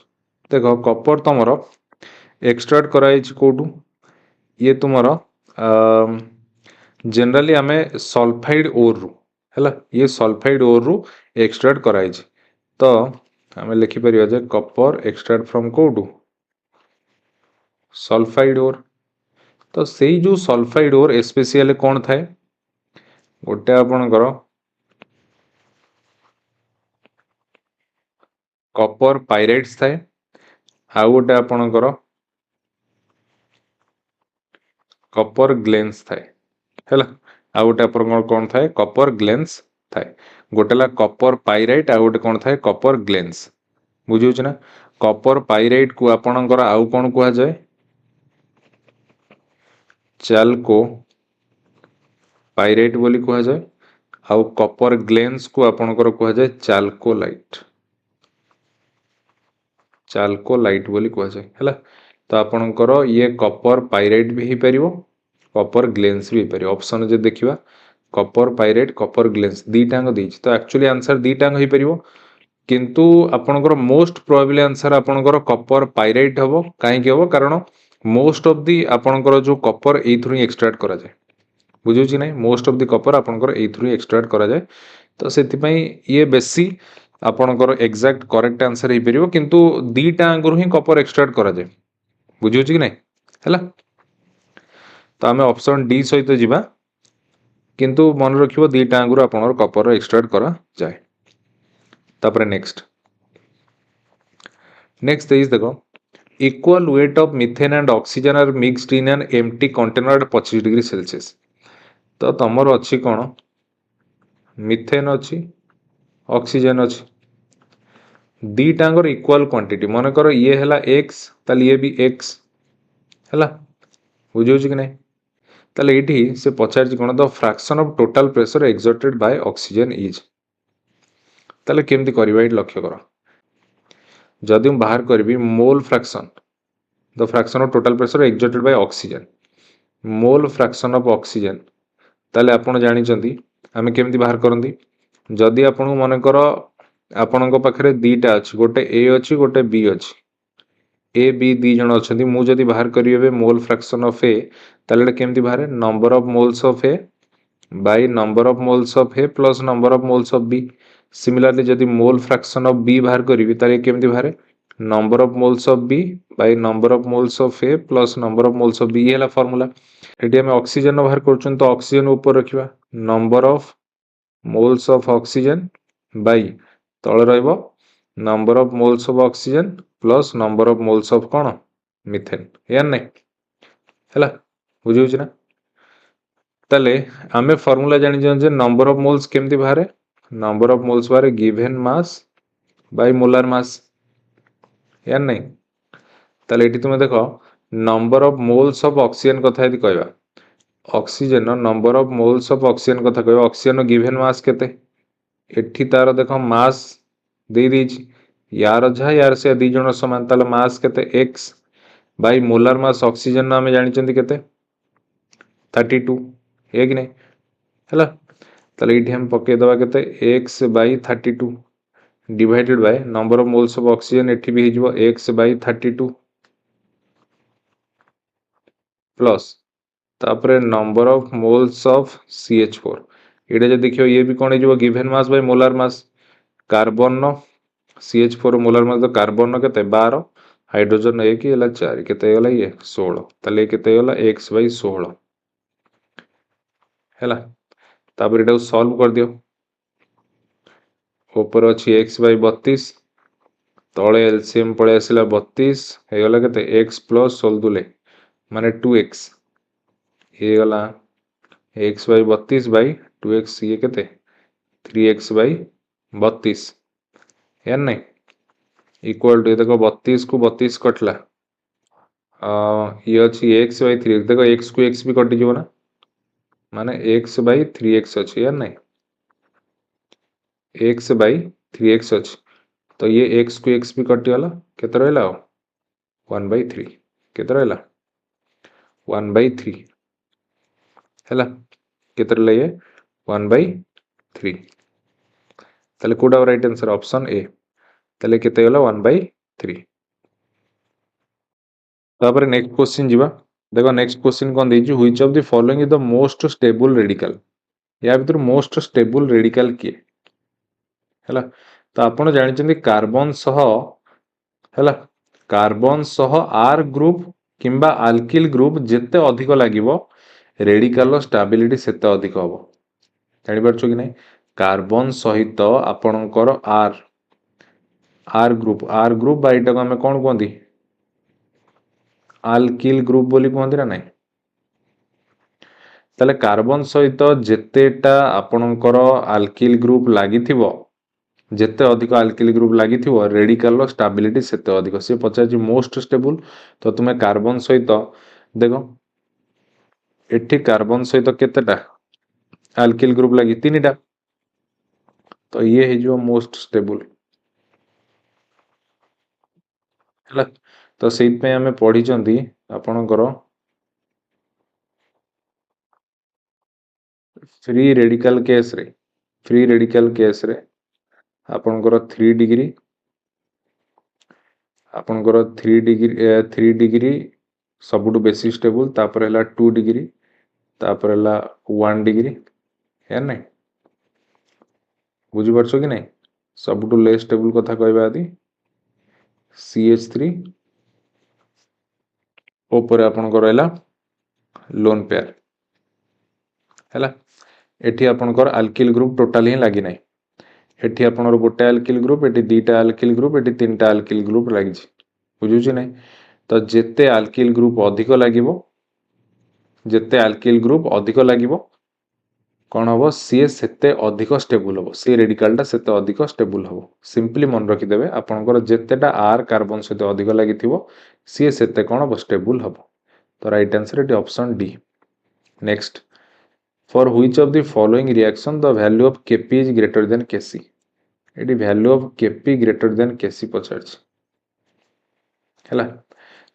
देखो कॉपर तमरो एक्सट्रैक्ट करा जायछि कोठू ये तुमरो जनरली आमे सल्फाइड ओर रु हैला ये सल्फाइड ओर रु एक्सट्रैक्ट करा जायछि तो आमे लिखि परिया जे कॉपर एक्सट्रैक्ट फ्रॉम कोठू सल्फाइड ओर तो सेई जो सल्फाइड ओर स्पेशली कौन थाए गोटे आपणकर कॉपर पाइराइट्स थाए आउ गोटे आपणकर कॉपर ग्लेन्स थाए हैला आउ गोटे आपणकर कौन थाए कॉपर ग्लेन्स थाए गोटेला कॉपर पाइराइट आउ गोटे कौन थाए कॉपर ग्लेन्स बुझुछ ना कॉपर पाइराइट को आपणकर आउ कौन कुआ जाए चाल्को पाइराइट बोली कुआ जाए आउ कॉपर ग्लेन्स को आपणकर कुआ जाए चाल्कोलाइट बोली कुआ जाए हैला तो आपणकर ये कॉपर पाइराइट भी ही परिवो कॉपर ग्लेन्स भी परिवो ऑप्शन जे देखिबा कॉपर पाइराइट कॉपर ग्लेन्स दीटांग देछि तो एक्चुअली आंसर दीटांग ही परिवो किंतु आपणकर मोस्ट प्रोबेबली आंसर आपणकर कॉपर पाइराइट हबो काहे कि हबो कारण मोस्ट ऑफ दी आपणकर जो कॉपर एथुरु एक्सट्रैक्ट करा जाए बुझुछि नै मोस्ट ऑफ दी कॉपर आपणकर एथुरु एक्सट्रैक्ट करा जाए तो सेति पई ये बेसी आपणकर एग्जैक्ट करेक्ट आंसर ही परिवो किंतु दीटा अंगुर ही कॉपर एक्सट्रैक्ट करा जाए बुझुछि कि नै हैला तो आमे ऑप्शन डी सहित जिबा किंतु मन रखिबो दीटा अंगुर आपणकर कॉपर एक्सट्रैक्ट करा जाए तापर नेक्स्ट इज देखो equal weight of methane and oxygen are mixed in an empty container at 25 degree Celsius तो तमर अच्छी कौन मिथेन अच्छी ऑक्सीजन अच्छी दीटांगर इक्वाल क्वांटिटी मन कर ये है एक्स ताले ये भी एक्स है बुझे कि नहीं ताले ये से पचार कौन the fraction of total pressure exerted by oxygen is ताले केमती करबा लक्ष्य कर जदि मैं बाहर करी mole fraction the fraction of total pressure exerted by oxygen mole fraction of oxygen ताले आपण जानिचंती आमे केमती बाहर करंती जदि आपण मनकर आपण पाखे दीटा अच्छी गोटे ए अच्छी गोटे बी अच्छी ए बी दी जन अच्छा मु जदि बाहर करी मोल फ्रैक्शन ऑफ ए ताले केमती बाहर number of moles of A by number of moles of A plus number of moles of B similarly जदि मोल फ्रैक्शन ऑफ बी बाहर करी ताले केमती बाहर number of moles of B by number of moles of A plus number of moles of B ये फॉर्मूला ये आम ऑक्सीजन बाहर कर तो ऑक्सीजन ऊपर रखा number of moles of oxygen by तले रहिबो number of moles of oxygen plus number of moles of कौन मिथेन या नहीं हैला बुझे ना ताले आमे फॉर्मूला जानि नंबर ऑफ मोल्स केमती बाहर नंबर ऑफ मोल्स बाहर गिवन मास बाय मोलार मास या नहीं ताले एठी तुम देखो number of moles of oxygen कथा यदि कहबा oxygen number of moles of oxygen कथा कहबा ऑक्सीजन गिवन मास केते एठी तार देखो मास दे दीछि यार जहा यार से दी जण समान ताले मास केते x by molar mass oxygen ना हमें जानि चंदी केते 32 है कि नहीं हैला ताले एठी हम पके दबा केते x by 32 divided by number of moles of oxygen एठी भी हिजबो x बाय 32 प्लस तापरे number of moles of CH4 एटा जे देखियो ये भी कोन हिजबो given mass by molar mass carbon नो CH4 मोलार मास तो कार्बन नो केते 12 हाइड्रोजन 1 हला 4 केते हला ये 16 ताले केते हला x बाय 16 हैला तापर एटा सॉल्व कर दियो ऊपर अच्छी x बाय 32 तले एलसीएम पळे आसिला 32 हे गला केते x प्लस 16 दुले माने 2x हे गला x बाय 32 बाय 2x ये केते 3x बाय 32 या नहीं इक्वल टू देखो 32 को 32 कटला ये अच्छी x बाय 3 देखो x को x भी कटि जीव ना माने x/3x अच्छी यार नहीं, x/3x अच्छी तो ये x को x भी कटिगला केते रहला 1/3 केते रहला 1/3 हैला केते रहला ये 1/3 ताले कोडा राइट आंसर ऑप्शन ए ताले केते गला 1/3 तापर नेक्स्ट क्वेश्चन जीवा देखो नेक्स्ट क्वेश्चन कोन देछि which of the following is the most stable radical या भीतर मोस्ट स्टेबल रेडिकल किए हैला तो आपण जानिछन्ती कार्बन सह हैला कार्बन सह आर ग्रुप किंबा अल्किल ग्रुप जेते अधिक लागिवो रेडिकल स्टेबिलिटी सेते अधिक हबो जानि परछो कि नै कार्बन सहित आपणकर आर ग्रुप बा एटा को हमें कोन कोंदी अल्किल ग्रुप बोली कहती ना नहीं ताले कार्बन सहित जेतेटा आपणकर अल्किल ग्रुप लागिथिबो जेते अधिक अल्किल ग्रुप लागिथिबो रेडिकल स्टेबिलिटी सेते अधिक से पचार मोस्ट स्टेबल तो तुम्हें कार्बन सहित देखो एठी कार्बन सहित केतेटा अल्किल ग्रुप लगी तीनटा तो ये है जो मोस्ट स्टेबल हैला तो सेइत पे हमें पढ़ी चंदी आपणकर फ्री रेडिकल केस रे आपणकर 3 डिग्री आपणकर 3 डिग्री सबुठु बेसी स्टेबल तापर हला 2 डिग्री तापर हला 1 डिग्री है नै बुझी परछो कि नै सबुठु लेस स्टेबल कथा कहबा आदि CH3 ऊपर आपणकर हला लोन पेयर हैला एठी आपणकर अल्किल ग्रुप टोटल ही लागी नै एठी आपणर गोटे अल्किल ग्रुप एठी दीटा अल्किल ग्रुप एठी तीनटा अल्किल ग्रुप लागि बुझुछि नै तो जेते अल्किल ग्रुप अधिक लागिवो जेते अल्किल ग्रुप अधिक लागिवो कोन हबो सी सेते अधिक स्टेबल हबो सी रेडिकलटा सेते अधिक स्टेबल हबो सिंपली मन रखि देबे आपनकर जेतेटा आर कार्बन सेते अधिक लागिथिबो सी सेते कोन हबो स्टेबल हबो तो राइट आंसर एटी option D next for which of the following reaction the value of Kp is greater than Kc एटी value of Kp greater than Kc पचारछ हैला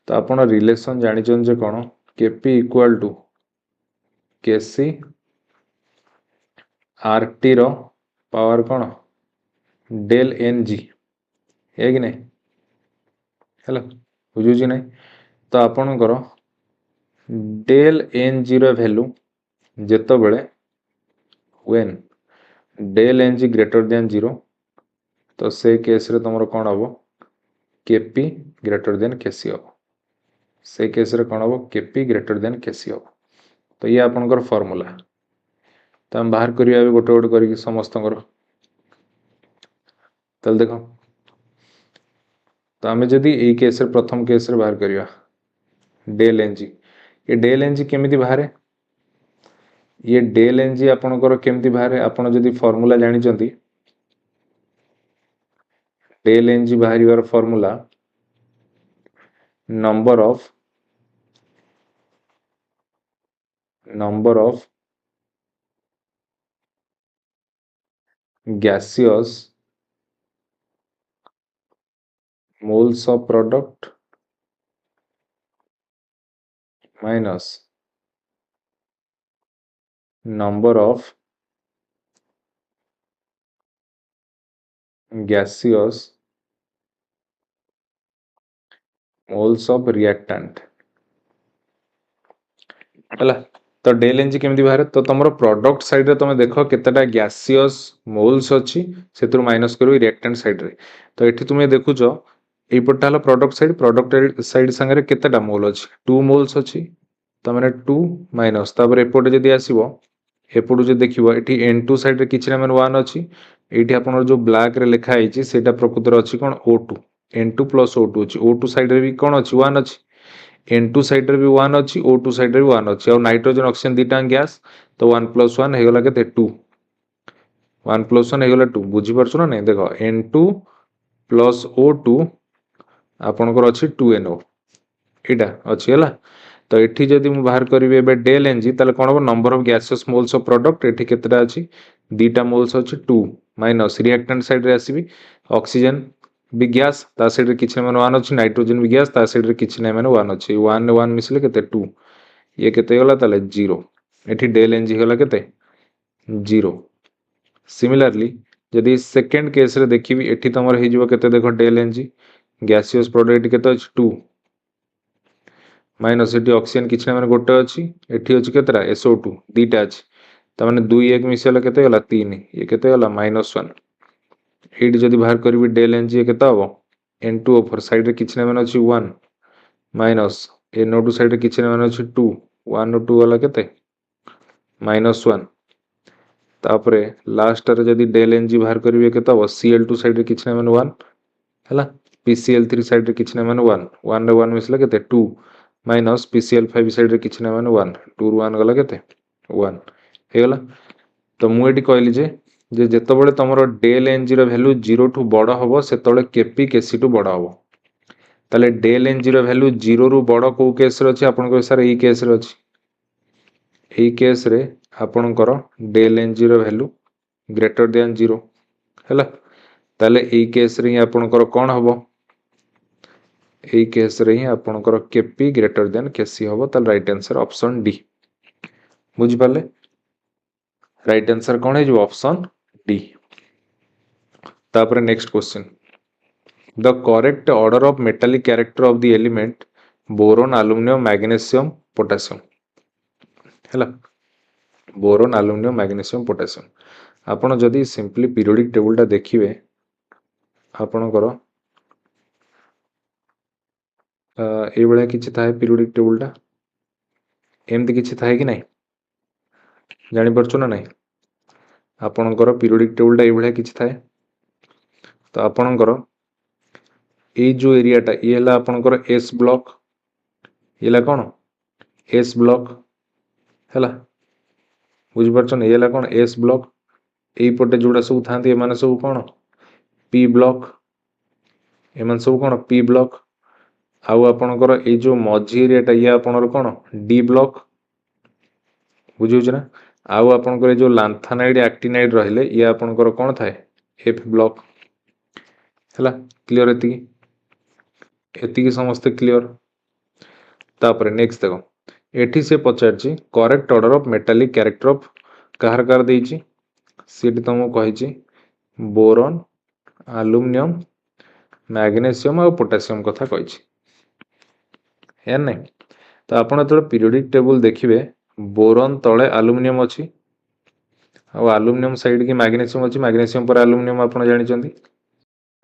तो आपण रिलेशन जानि छन जे कोन Kp equal to Kc RT रो पावर कोन डेल Ng है कि नै हैला बुझुछि नै तो आपण करो डेल Ng रो वैल्यू जेतो बेले व्हेन डेल Ng ग्रेटर देन 0 तो से केस रे तमरो कोन हबो Kp ग्रेटर देन Kc हबो से केस रे कोन हबो Kp ग्रेटर देन Kc हबो तो ये आपनकर फार्मूला तो हम बाहर करिया गोटे गोटे करी समस्त तल देखो तो आमे जदी ए केस रे प्रथम केस रे बाहर करिया डेल Ng ये डेल Ng केमिति बाहरे ये डेल Ng आपनकर केमिति बाहरे आपण जदी फार्मूला जानि चंती डेल Ng बाहरिवार formula number of gaseous moles of product minus number of gaseous moles of reactant हला तो डेल Ng केमिति बाहर तो तमरो प्रोडक्ट साइड रे तमे देखो केतेटा गैसियस मोल्स अछि सेतुर माइनस करू रिएक्टेंट साइड रे तो एठी तुमे देखुचो ए पट्टा हला प्रोडक्ट साइड संगे केतेटा मोल अछि 2 मोल्स अछि तो माने 2 माइनस तापर एपोटे जदी आसीबो एपोटु जे देखिबो एठी N2 साइड रे किछि ना माने 1 अछि एठी आपनर जो ब्लैक रे लिखा आइछि सेटा प्रकृतर अछि कोन O2 N2 + O2 अछि O2 साइड रे भी कोन अछि 1 अछि N2 साइड रे भी 1 अछि O2 साइड रे भी 1 अछि और नाइट्रोजन ऑक्सीजन दीटा गैस तो 1 + 1 हे गला केते 2 1 + 1 हे गला 2 बुझी परछो ना नै देखो N2 + O2 आपनकर अछि 2NO एटा अछि हला तो एठी जदि मु बाहर करी एबे del Ng ताले कोन हो number of gaseous moles of product एठी केतेटा अछि 2टा मोल्स अछि 2 माइनस रिएक्टेंट साइड रे आसीबी ऑक्सीजन भी गैस ता साइड रे किछ माने 1 अछि नाइट्रोजन भी गैस ता साइड रे किछ नै माने 1 अछि 1 ने 1 मिसले केते 2 ये केते गला ताले 0 एठी del Ng गला केते 0 सिमिलरली जदि सेकंड केस रे देखिबी एठी तमर हे जिवो केते देखो del Ng गैसियस प्रोडक्ट केते अछि 2 माइनस एटी ऑक्सीजन किछ माने गोटे अछि एठी अछि केतरा SO2 दीटा अछि त माने 2 1 मिसेला केते गला 3 ये केते गला -1 एठी जदि बाहर करबी del Ng केते हबो N2O4 साइड रे किछ माने अछि 1 माइनस NO2 साइड रे किछ माने अछि 2 1 और 2 गला केते -1 तापरे लास्ट रे जदि del Ng बाहर करबी केते हबो Cl2 साइड रे किछ माने 1 हला PCl3 साइड रे किछ माने 1 1 रे 1 मिसला केते 2 माइनस PCl5 साइड रे किछ माने 1 2 ରୁ 1 गला केते 1 हे गला तो मु एटी कहली जे जेतबेले तमरो del Ng रो वैल्यू 0 ठू बड़ हबो सेतबेले Kp Kc ठू बड़ हबो ताले del Ng रो वैल्यू 0 ରୁ बड़ को केस रे अछि आपन को सर ई केस रे अछि এই কেসরে ଆପଣଙ୍କର del Ng ର ଭ୍ୟାଲୁ ଗ୍ରେଟର ଦ୍ୟାନ୍ 0 ହେଲା ତାହେଲେ ଏଇ କେସରେ ହିଁ ଆପଣଙ୍କର କ'ଣ ହବ ଏଇ କେସରେ ହିଁ ଆପଣଙ୍କର Kp ଗ୍ରେଟର ଦ୍ୟାନ୍ Kc ହବ ତାହେଲେ ରାଇଟ୍ आंसर ଅପସନ ଡି ବୁଝିପାରିଲେ ରାଇଟ୍ आंसर କ'ଣ ହେଇଯିବ ଅପସନ ଡି ତାପରେ next question the correct order of metallic character of the element boron aluminium magnesium potassium हैला बोरोन एल्युमिनियम मैग्नीशियम पोटेशियम आपण जदि सिंपली पीरियोडिक टेबुलटा देखिबे आपणकर ए भलिया किछि थाए पीरियोडिक टेबुलटा एमती किछि थाए कि नाही जानि परछु ना नाही आपणकर पीरियोडिक टेबुलटा ए भलिया किछि थाए तो आपणकर ए जो एरियाटा ये हला आपणकर एस ब्लॉक येला कोन एस ब्लॉक हैला बुझि परछन येला कोन एस ब्लॉक एई पटे जोडा सब थांती ए माने सब कोन पी ब्लॉक ए माने सब कोन पी ब्लॉक आउ आपणकर ए जो मझी एरियाटा ये आपणर कोन डी ब्लॉक बुझिउ ना आउ आपणकर जो लांथानाइड एक्टिनाइड रहिले ये आपणकर कोन थाए एफ ब्लॉक हैला क्लियर एति समस्त क्लियर तापर नेक्स्ट देखो एठी से पचारची correct order of metallic character of कहार कार देइची सीट तुमको कहिची बोरॉन एल्युमिनियम मैग्नीशियम और पोटेशियम कथा कहिची है नहीं तो आपण तो पीरियोडिक टेबल देखिबे बोरॉन तळे एल्युमिनियम अछि और एल्युमिनियम साइड की मैग्नीशियम अछि मैग्नीशियम पर एल्युमिनियम आपण जानि चंदी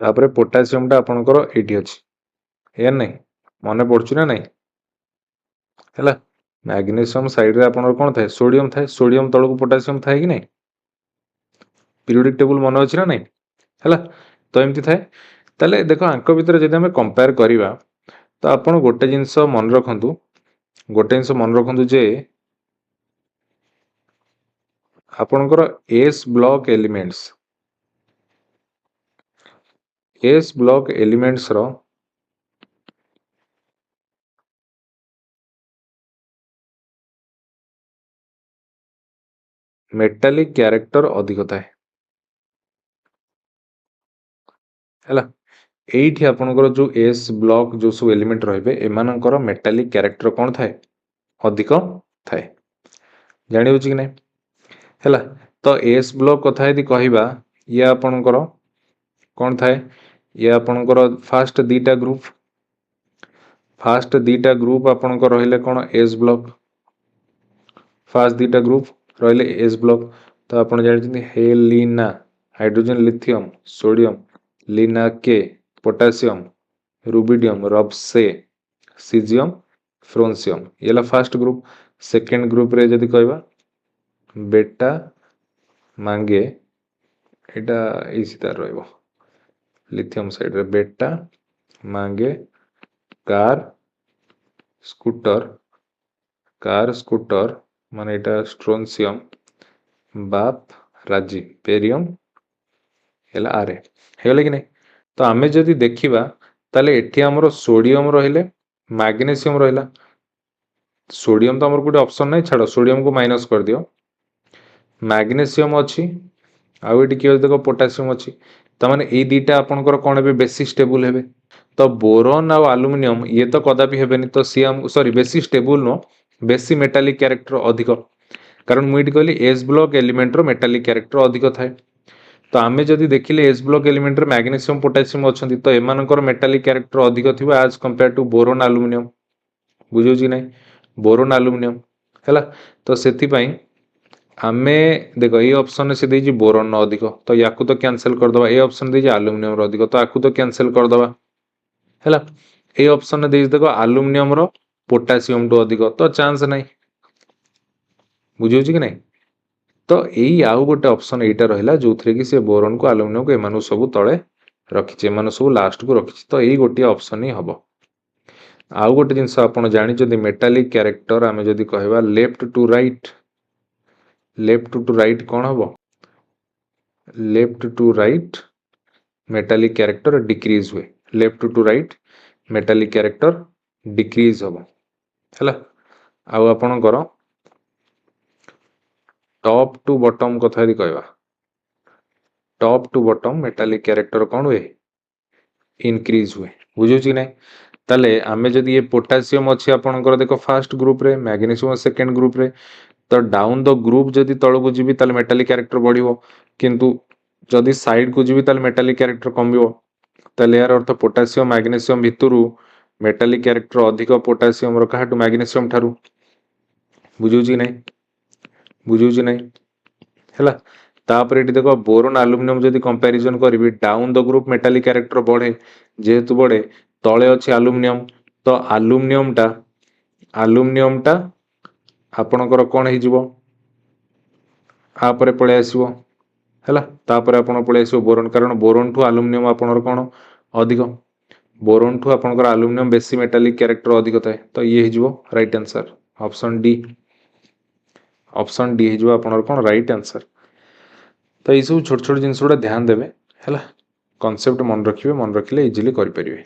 तापर पोटेशियम टा आपणकर एठी अछि है नहीं मने पड़छु ना नहीं हैला मैग्नीशियम साइड रे आपनर कोन थाए सोडियम तळको पोटेशियम थाए कि नहीं पीरियोडिक टेबल मन अछि ना नहीं हैला तो एमती थाए ताले देखो आंक भितर जदि हम कंपेयर करिवा तो आपण गोटे जिंस मन रखंतु जे आपणकर एस ब्लॉक एलिमेंट्स रो मेटालिक कैरेक्टर अधिक थाए हैला एठी आपणकर जो एस ब्लॉक जो सब एलिमेंट रहिबे एमानकर मेटालिक कैरेक्टर कोन थाए अधिक थाए जानि होछि कि नै हैला तो एस ब्लॉक कथा यदि कहिबा ये आपणकर कोन थाए ये आपणकर फास्ट दीटा ग्रुप आपणकर रहिले कोन एस ब्लॉक फास्ट दीटा ग्रुप रहिले एस ब्लॉक तो आपण जानि हेलिना हाइड्रोजन लिथियम सोडियम लीना के पोटेशियम रुबिडियम रब्से सीजियम फ्रोंसियम ये फास्ट ग्रुप सेकेंड ग्रुप रे जदि कहबा बेटा मांगे एटा इसी तार रहइबो लिथियम साइड रे बेटा मांगे कार स्कूटर माने एटा स्ट्रोंसियम बाप राजी पेरियम हेला आरे हेला कि नहीं तो आमे जदि देखिबा ताले एठी हमरो सोडियम रहिले मैग्नीशियम रहिला सोडियम तो हमर कोटे ऑप्शन नहीं छाड़ सोडियम को माइनस कर दियो मैग्नेशियम अच्छी आउ ये किए देख पोटासियम अच्छी तमाने ये दुटा आपंकर कौन हे बेसी स्टेबुल हे तो बोरन आ आलुमिनियम ये तो कदापि हेनी तो सी आम सॉरी बेसी स्टेबुल नो बेसी मेटालिक क्यारेक्टर अधिक कारण मुझे कहली एस ब्लॉक एलिमेंट रो मेटालिक क्यारेक्टर अधिक थाए तो आम जदि देखिले एस ब्लॉक एलिमेंट रे मैग्नेशियम पोटासियम अच्छा तो एमानकर मेटालिक क्यारेक्टर अधिक थी आज कंपेयर टू बोरोन आलुमिनियम बुझे कि नहीं बोरोन आलुमिनियम है तो से आमे देख ये ऑप्शन से देजी बोरोन अधिक तो या तो कैंसिल करदे ये ऑप्शन देजी आलुमिनियम अधिक तो आपको तो कैंसिल करदे है ये ऑप्शन दे देख आलुमिनियम रो पोटासियम टू अधिक तो चांस नहीं बुझे कि नहीं तो यही आउ गोटे ऑप्शन एटा रहिला जो थरे कि से बोरन को आलुमिनियम को एमानु सब तळे रखिचे एमानु सब लास्ट को रखिचे तो यही गोटे ऑप्शन ही हबो आउ गोटे जिंस आपण जानि जदि मेटालिक कैरेक्टर आमे जदि कहबा लेफ्ट टू राइट कौन हबो left to right metallic character decrease हुए left to right metallic character decrease हम है आउ आपणकर टॉप टू बॉटम कथा यदि कहबा top to bottom metallic character कौन हुए इनक्रीज हुए बुझे कि नहीं ताले आमे जदि ये पोटासियम अच्छी आपणकर देख फर्स्ट ग्रुप रे मैग्नीशियम सेकंड ग्रुप रे तो डाउन द ग्रुप जदि तळको जीवी ताले मेटालिक कैरेक्टर बढ़िबो किंतु जदि साइड को जीवी ताले मेटालिक कैरेक्टर कमिबो ताले यार अर्थ पोटासियम मैग्नीशियम भितरु मेटालिक कैरेक्टर अधिक पोटासियम रो काटू मैग्नीशियम ठारू बुझे कि नहीं बुझे कि नहीं है तापर ये देख बोरोन आलुमिनियम जदि कंपैरिजन करी down the group metallic character बढ़े जेहेतु बढ़े तले अच्छे आलुमिनियम तो आलुमिनियम टा आपणकर कौन हो पलि आसो है तापर आप पलि आसो बोरोन कारण बोरोन ठू आलुमिनियम आपणर कौन अधिक बोरोन ठू आपणकर आलुमिनियम बेसी मेटालिक कैरेक्टर अधिक थाए तो ये हो राइट आंसर ऑप्शन डी हो कौन राइट आंसर तो ये सब छोट छोट जिन गुड़ा ध्यान देवे है कॉन्सेप्ट मन रखिए मन रखिले इजिली करें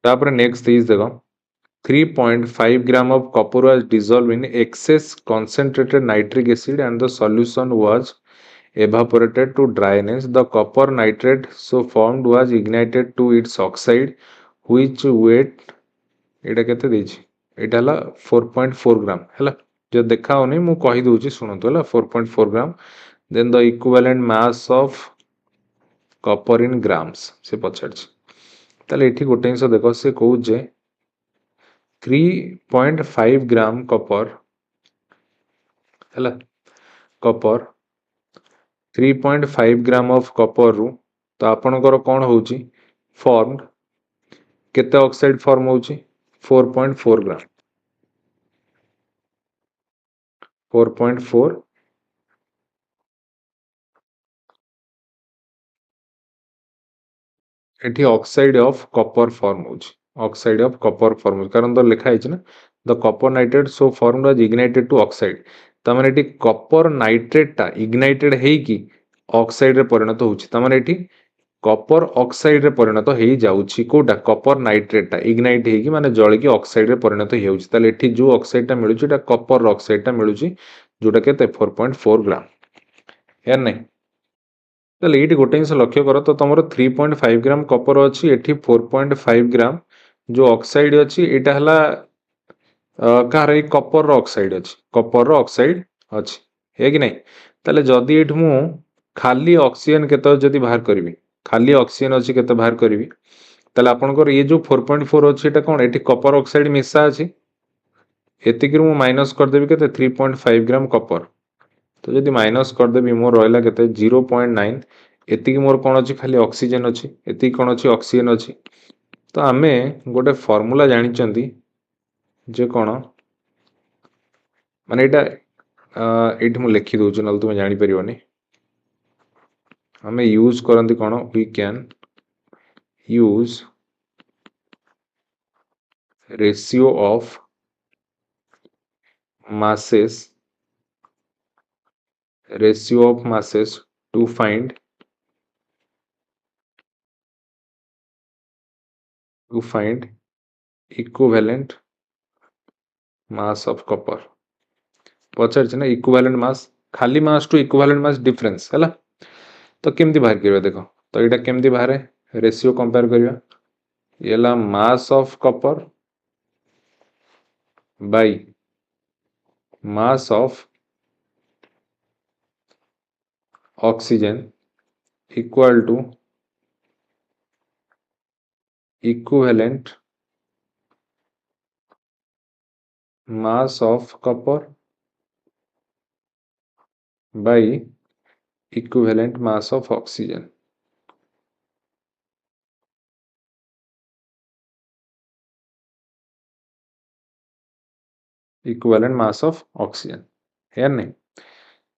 तापर नेक्स्ट इज देख 3.5 gram of copper was dissolved in excess concentrated nitric acid and the solution was evaporated to dryness. The copper nitrate so formed was ignited to its oxide which weight एटा केते देछि एटा हला 4.4 ग्राम हला जो देखा होनी मु कहि दोछि सुनतो हला 4.4 gram then the equivalent mass of copper in grams से पछाडछि ताले एठी गोटे जिंस देखो से कहू जे 3.5 ग्राम कॉपर है कॉपर 3.5 ग्राम ऑफ कॉपर रु तो आपणकर कौन होची फॉर्म्ड केते ऑक्साइड फॉर्म होची 4.4 ग्राम 4.4 एठी ऑक्साइड ऑफ कॉपर फॉर्म होची ऑक्साइड ऑफ कॉपर फॉर्म कारण तो लिखा है ना the copper nitrate so formed was ignited to oxide तमाने एठी कॉपर नाइट्रेट टा इग्नाइटेड हेई कि ऑक्साइड रे परिणत होची तमाने एठी कॉपर ऑक्साइड रे परिणत हेई जाउची कोटा कॉपर नाइट्रेट टा इग्नाइट हेई कि माने जळी कि ऑक्साइड रे परिणत हेई होची ताले एठी जो ऑक्साइड टा मिलुची ता कॉपर ऑक्साइड टा मिलुची जोटा केते 4.4 ग्राम या नहीं ताले एठी गोटे जिंस लक्ष्य कर तो तुम 3.5 ग्राम कॉपर अच्छी एठी 4.5 ग्राम जो ऑक्साइड अच्छी एटा हला कहार कॉपर ऑक्साइड अच्छी कॉपर ऑक्साइड अच्छी है कि नहीं ताले जदि एठी मु खाली ऑक्सीजन केते जदि बाहर करी खाली ऑक्सीजन अच्छी केते बाहर करी ताले आपनकर ये जो 4.4 अच्छी एटा कोन एठी कॉपर ऑक्साइड मिसा अच्छी एतिक मु माइनस कर देबी केते 3.5 ग्राम कॉपर तो जदि माइनस करदेवी मोर रहा के 0.9 एतिक मोर कौन अच्छी खाली ऑक्सीजन अच्छी एतिक कौन अच्छी ऑक्सीजन अच्छी तो आमे गोटे फॉर्मूला जानी जे कौन माने एटा मु लिखि दउछु न तुम जानि परिबनी आमे यूज करंती कौन we can use ratio of masses to find equivalent mass of copper पचार ना इक्विवेलेंट मास खाली mass to equivalent mass difference है तो केमती बाहर करिया देखो तो यहाँ केमती बाहर रेशियो कंपेयर करिया ये ला mass of copper by mass of oxygen equal to equivalent mass of copper by equivalent mass of oxygen. Equivalent mass of oxygen है नहीं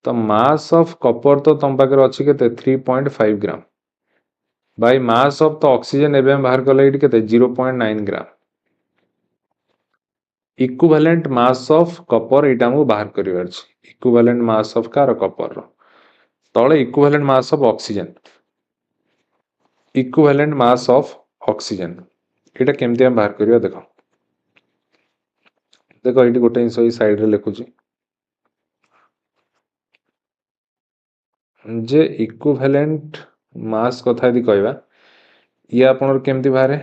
तो मास ऑफ कॉपर तो तुम पाखे अच्छी के 3.5 ग्राम बाय मास ऑफ तो ऑक्सीजन एवं बाहर कले के 0.9 gram equivalent mass of copper यहाँ आमको बाहर कर इक्विवेलेंट मास ऑफ कार कॉपर तले equivalent mass of oxygen equivalent mass of oxygen यहाँ केमती बाहर करिया देखो देखो ये गोटे जिन साइड रे लिखुची जे इक्विवेलेंट मास कथा यदि कहवा ये आपनर केमती बाहर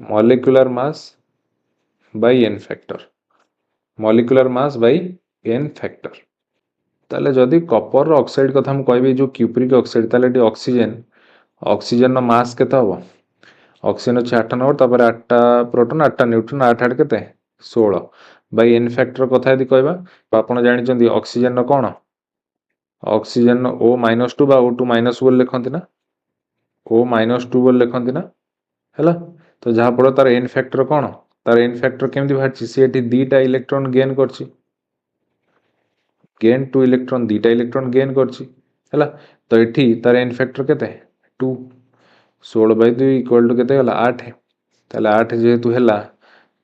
molecular mass by n factor molecular mass by n factor ताले जदि कॉपर ऑक्साइड कथा हम कहबी जो क्यूप्रिक ऑक्साइड ताले डी ऑक्सीजन ऑक्सीजन रो मास केता हो ऑक्सीजन अछि 8 नंबर तापर 8टा प्रोटॉन 8टा न्यूट्रॉन 8 8 केते 16 बाय एन फैक्टर कथा यदि कहबा तो आपण जानि चंदी ऑक्सीजन रो कोन ऑक्सीजन O-2 बा O2 माइनस बोल लिखती ना O-2 बोल लिखती ना है तो जहाँ फल तार एन फैक्टर कौन तार एन फैक्टर केमती बाहर सी दीटा इलेक्ट्रॉन गेन कर गेन 2 इलेक्ट्रॉन दीटा इलेक्ट्रॉन गेन कर तो ये तार एन फैक्टर के 2 16/2 इक्वल टू के 8 ताले 8 जेहेतु है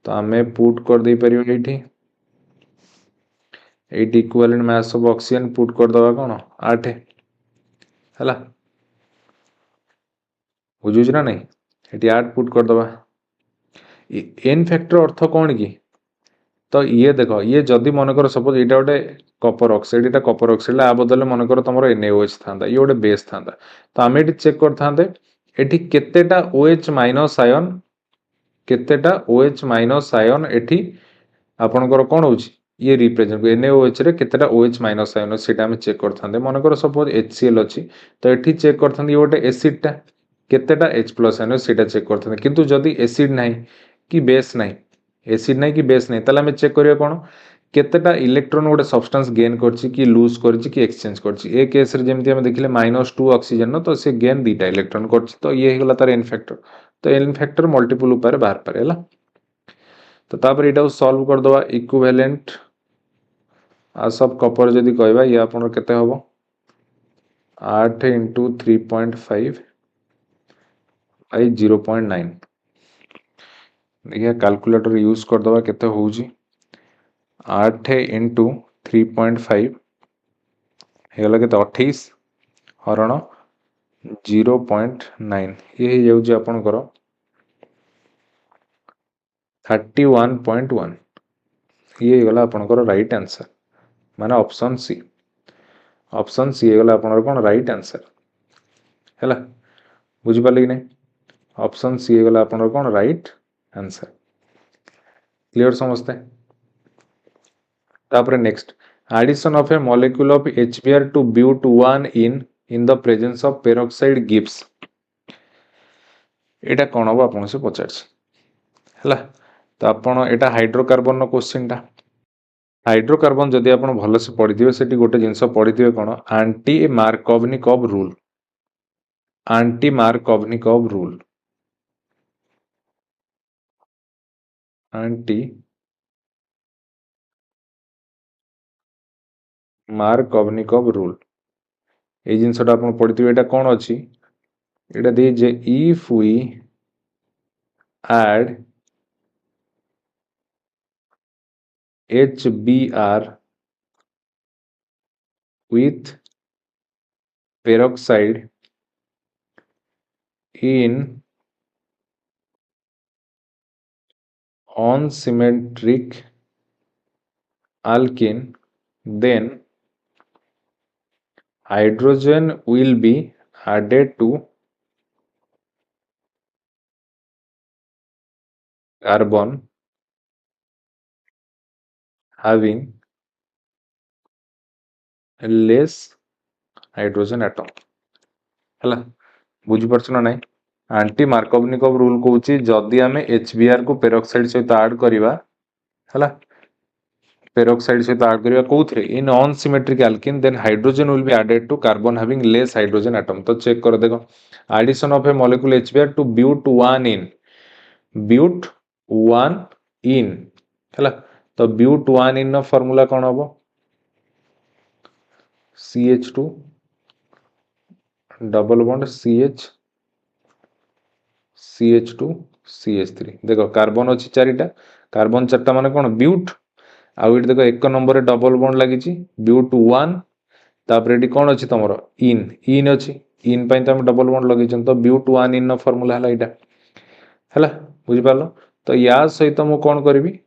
तो आम पुट कर दे पार ये equivalent mass of oxygen put कर दवा कौन 8 है बुझुच ना नहीं ये 8 पुट कर दवा एन फैक्टर अर्थ कौन कि तो ये देखो ये जदि मनकर सपोज यहाँ गोटे कॉपर ऑक्साइड यहाँ कॉपर ऑक्साइड आ बदले मनकर तुम NaOH था ये गोटे बेस था तो आम ये चेक करते ये केतेटा OH माइनस आयन केतेटा OH माइनस आयन एठी आपनकर कौन हो ये रिप्रेजेंट NaOH रे केतेटा OH माइनस आयन सेटा हम चेक करते मनकर सपोज HCl अच्छी तो ये चेक करते ये गोटे एसिडटा केतेटा H+ आयन सेटा चेक करते किंतु जदि एसिड नहीं कि बेस नहीं एसिड नहीं कि बेस नहीं ताले हमें चेक करिया कोन केतेटा इलेक्ट्रॉन गोटे सब्सटेंस गेन करछि कि लूज करछि कि एक्सचेंज करछि ए केस रे जेमति हम देखिले -2 ऑक्सीजन न तो से गेन दीटा इलेक्ट्रॉन करछि तो ये हेगला तार एन फैक्टर तो एन फैक्टर मल्टीपल उपाय बाहर पारेला तो तापर एटा सॉल्व कर दवा इक्विवेलेंट मास ऑफ कॉपर जदि कहबा ये आपन केते हबो 8 * 3.5 बाय 0.9 देखिए कैलकुलेटर यूज कर दवा केते होउजी 8 * 3.5 हेगला केते 28 हरण 0.9 ये हो जाउजी आपनकर 31.1 ये गला आपनकर राइट आंसर माने ऑप्शन सी गला आपनकर कोन राइट आंसर हैला बुझि पाले कि नहीं ऑप्शन सी गला आपनकर कोन राइट आंसर क्लियर समझते तापर next addition of a molecule of HBr to but1 in the presence of peroxide gives एटा कौन हम आपन से पचार है तो आपन एटा हाइड्रोकार्बन क्वेश्चन टा हाइड्रोकार्बन जदि आप भल से पढ़ी से गोटे जिनस पढ़ी कौन anti Markovnikov rule anti Markovnikov rule anti Markovnikov rule ये जिनसटा आप पढ़ी ये कौन अच्छी ये दी जे if we add HBr with peroxide in on symmetric alkene, then hydrogen will be added to carbon having less hydrogen atom ହେଲା ବୁଝିପାରୁଛ ନା ନାଇଁ आंटी मार्कोवनिकोव रूल कहूँ जदि आम HBr को पेरोक्साइड सहित आड करवा है पेरोक्साइड सहित आड करवा कौन in unsymmetric alkene then hydrogen will be added to carbon having less hydrogen atom तो चेक कर देखो addition of a molecule HBr to but 1 ene but 1 ene है तो ब्यूट 1 इन फॉर्मूला कौन हम CH2 double bond CH2 CH3 देखो कार्बन अच्छी चारिटा कार्बन चार्टा मान कौन ब्यूट आउ ये देखो एक नंबर डबल बॉन्ड लगी ब्यूट 1 तापर ये कौन अच्छी तुम इन इन अच्छी इन तो डबल बॉन्ड लगे तो ब्यूट 1 इन फॉर्मूला है यहाँ है बुझिपार तो या सहित मु कौन करी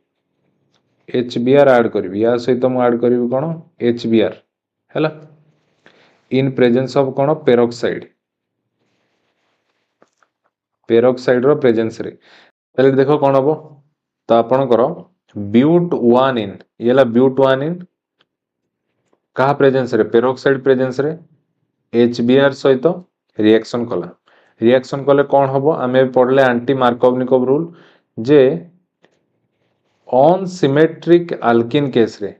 HBr ऐड करी या सहित मु ऐड करी कौन HBr है इन प्रेजेंस ऑफ कौन पेरोक्साइड पेरोक्साइड रो प्रेजेंस रे पहले देखो कौन हम तो आपणकर ब्यूट 1 इन ये ब्यूट 1 इन क्या प्रेजेंस रे पेरोक्साइड प्रेजेंस रे HBr सहित रिएक्शन कला रिएक्शन कले कौन हम आम पढ़ले आंटी मार्कोवनिकोव रूल जे ऑन सिमेट्रिक अल्किन केस रे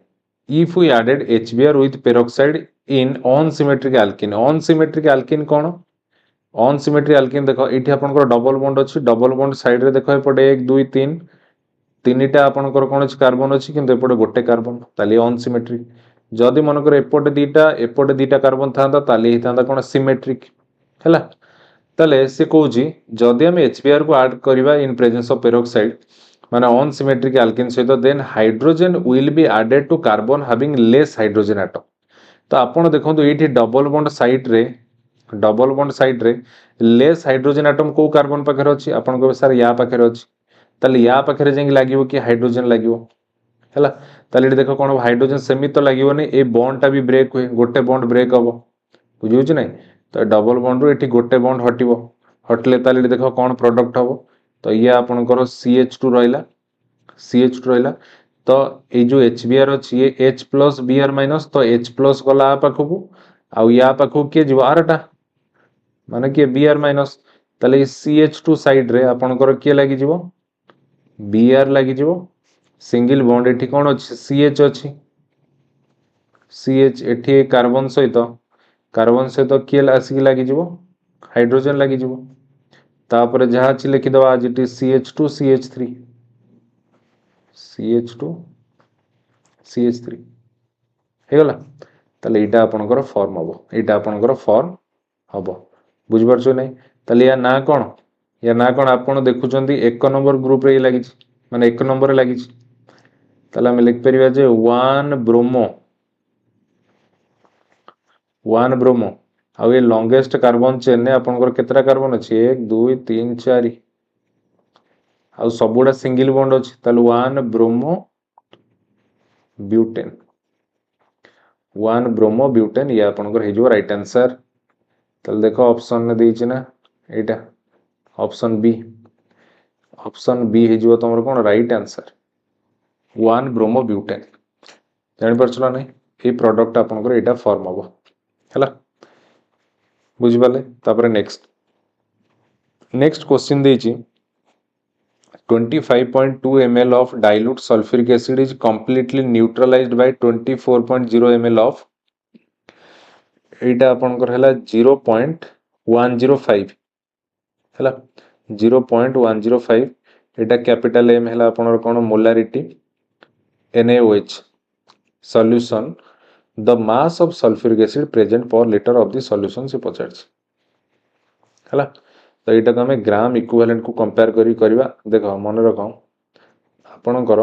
if we added HBr with peroxide in unsymmetric alkene कौन ऑन सिमेट्रिक अल्किन देखो ये आपंकर डबल बॉन्ड अच्छी डबल बॉन्ड साइड रे देखो एपटे 1 2 3 तीनटा आपंकर कौन अच्छी कार्बन अच्छी किंतु एपटे गोटे कार्बन ताली ऑन सिमेट्रिक जदि मनकर एपटे दीटा कार्बन था ताली होता कौन सिमेट्रिक है ताले से कहूँ जदि आम HBr को ऐड करवा इन प्रेजेंस ऑफ पेरोक्साइड माने ऑन सिमेट्रिक अल्किन सहित then hydrogen will be added to carbon having less hydrogen atom तो आपण देखो ये डबल बॉन्ड साइड रे लेस हाइड्रोजन एटम को कार्बन पाखे अच्छी आपन कहे सर या पाखे अच्छी ताले या पाखे जाइए लगे कि हाइड्रोजन लगे है ताले देख कौन हाइड्रोजन सेमी तो लगे ए बॉन्ड टा भी ब्रेक हुए गोटे बॉन्ड ब्रेक हम बुझे ना तो डबल बॉन्ड रू ये गोटे बॉन्ड हटो हटले ताले देख कौन प्रोडक्ट हम तो ये आपंकर CH2 रहा CH2 रहा तो ये जो HBr अच्छी ये H प्लस Br माइनस तो H प्लस गला पाखक आउ या पाखक किए जीव आरटा माने किए Br माइनस ताले CH2 साइड रे आपनकर किए लागि जीवो Br लागि जीवो सिंगल बॉन्ड एठी कोन अछि CH अछि CH एठी कार्बन सहित किए आसिक लागि जीवो हाइड्रोजन लागि जीवो तापर जहा अछि लिखि दवा आज it CH2 CH3 CH2 CH3 हेगला ताले एटा आपनकर फॉर्म हबो एटा आपनकर फॉर्म हबो बुझ पारछो नै ताले या ना कोन आपण देखुचंदी एक नंबर ग्रुप रे लागि माने एक नंबर रे लागि ताले हम लिख परिबा जे 1 ब्रोमो आ ये लॉन्गेस्ट कार्बन चेन ने आपनकर केतरा कार्बन अछि 1 2 3 4 आ सबुडा सिंगल बॉन्ड अछि ताले 1 ब्रोमो ब्यूटेन 1 ब्रोमो ब्यूटेन ये आपनकर हे जो राइट आंसर ताले देखो ऑप्शन ने देछि ना एटा ऑप्शन बी हे जो तमर कोन राइट आंसर 1 ब्रोमो ब्यूटेन जानि परछला नै ए प्रोडक्ट आपनकर एटा फॉर्म हबो हला बुझि पाले तापर नेक्स्ट क्वेश्चन देछि 25.2 ml of dilute sulfuric acid is completely neutralized by 24.0 ml of एटा आपनकर हला 0.105 हला 0.105 एटा कैपिटल M हला आपनर कोन molarity NaOH solution the mass of sulfuric acid present per liter of the solution से पचार हला तो एटा को हमें ग्राम इक्विवेलेंट को कंपेयर करी करबा देखो मन रख आपनकर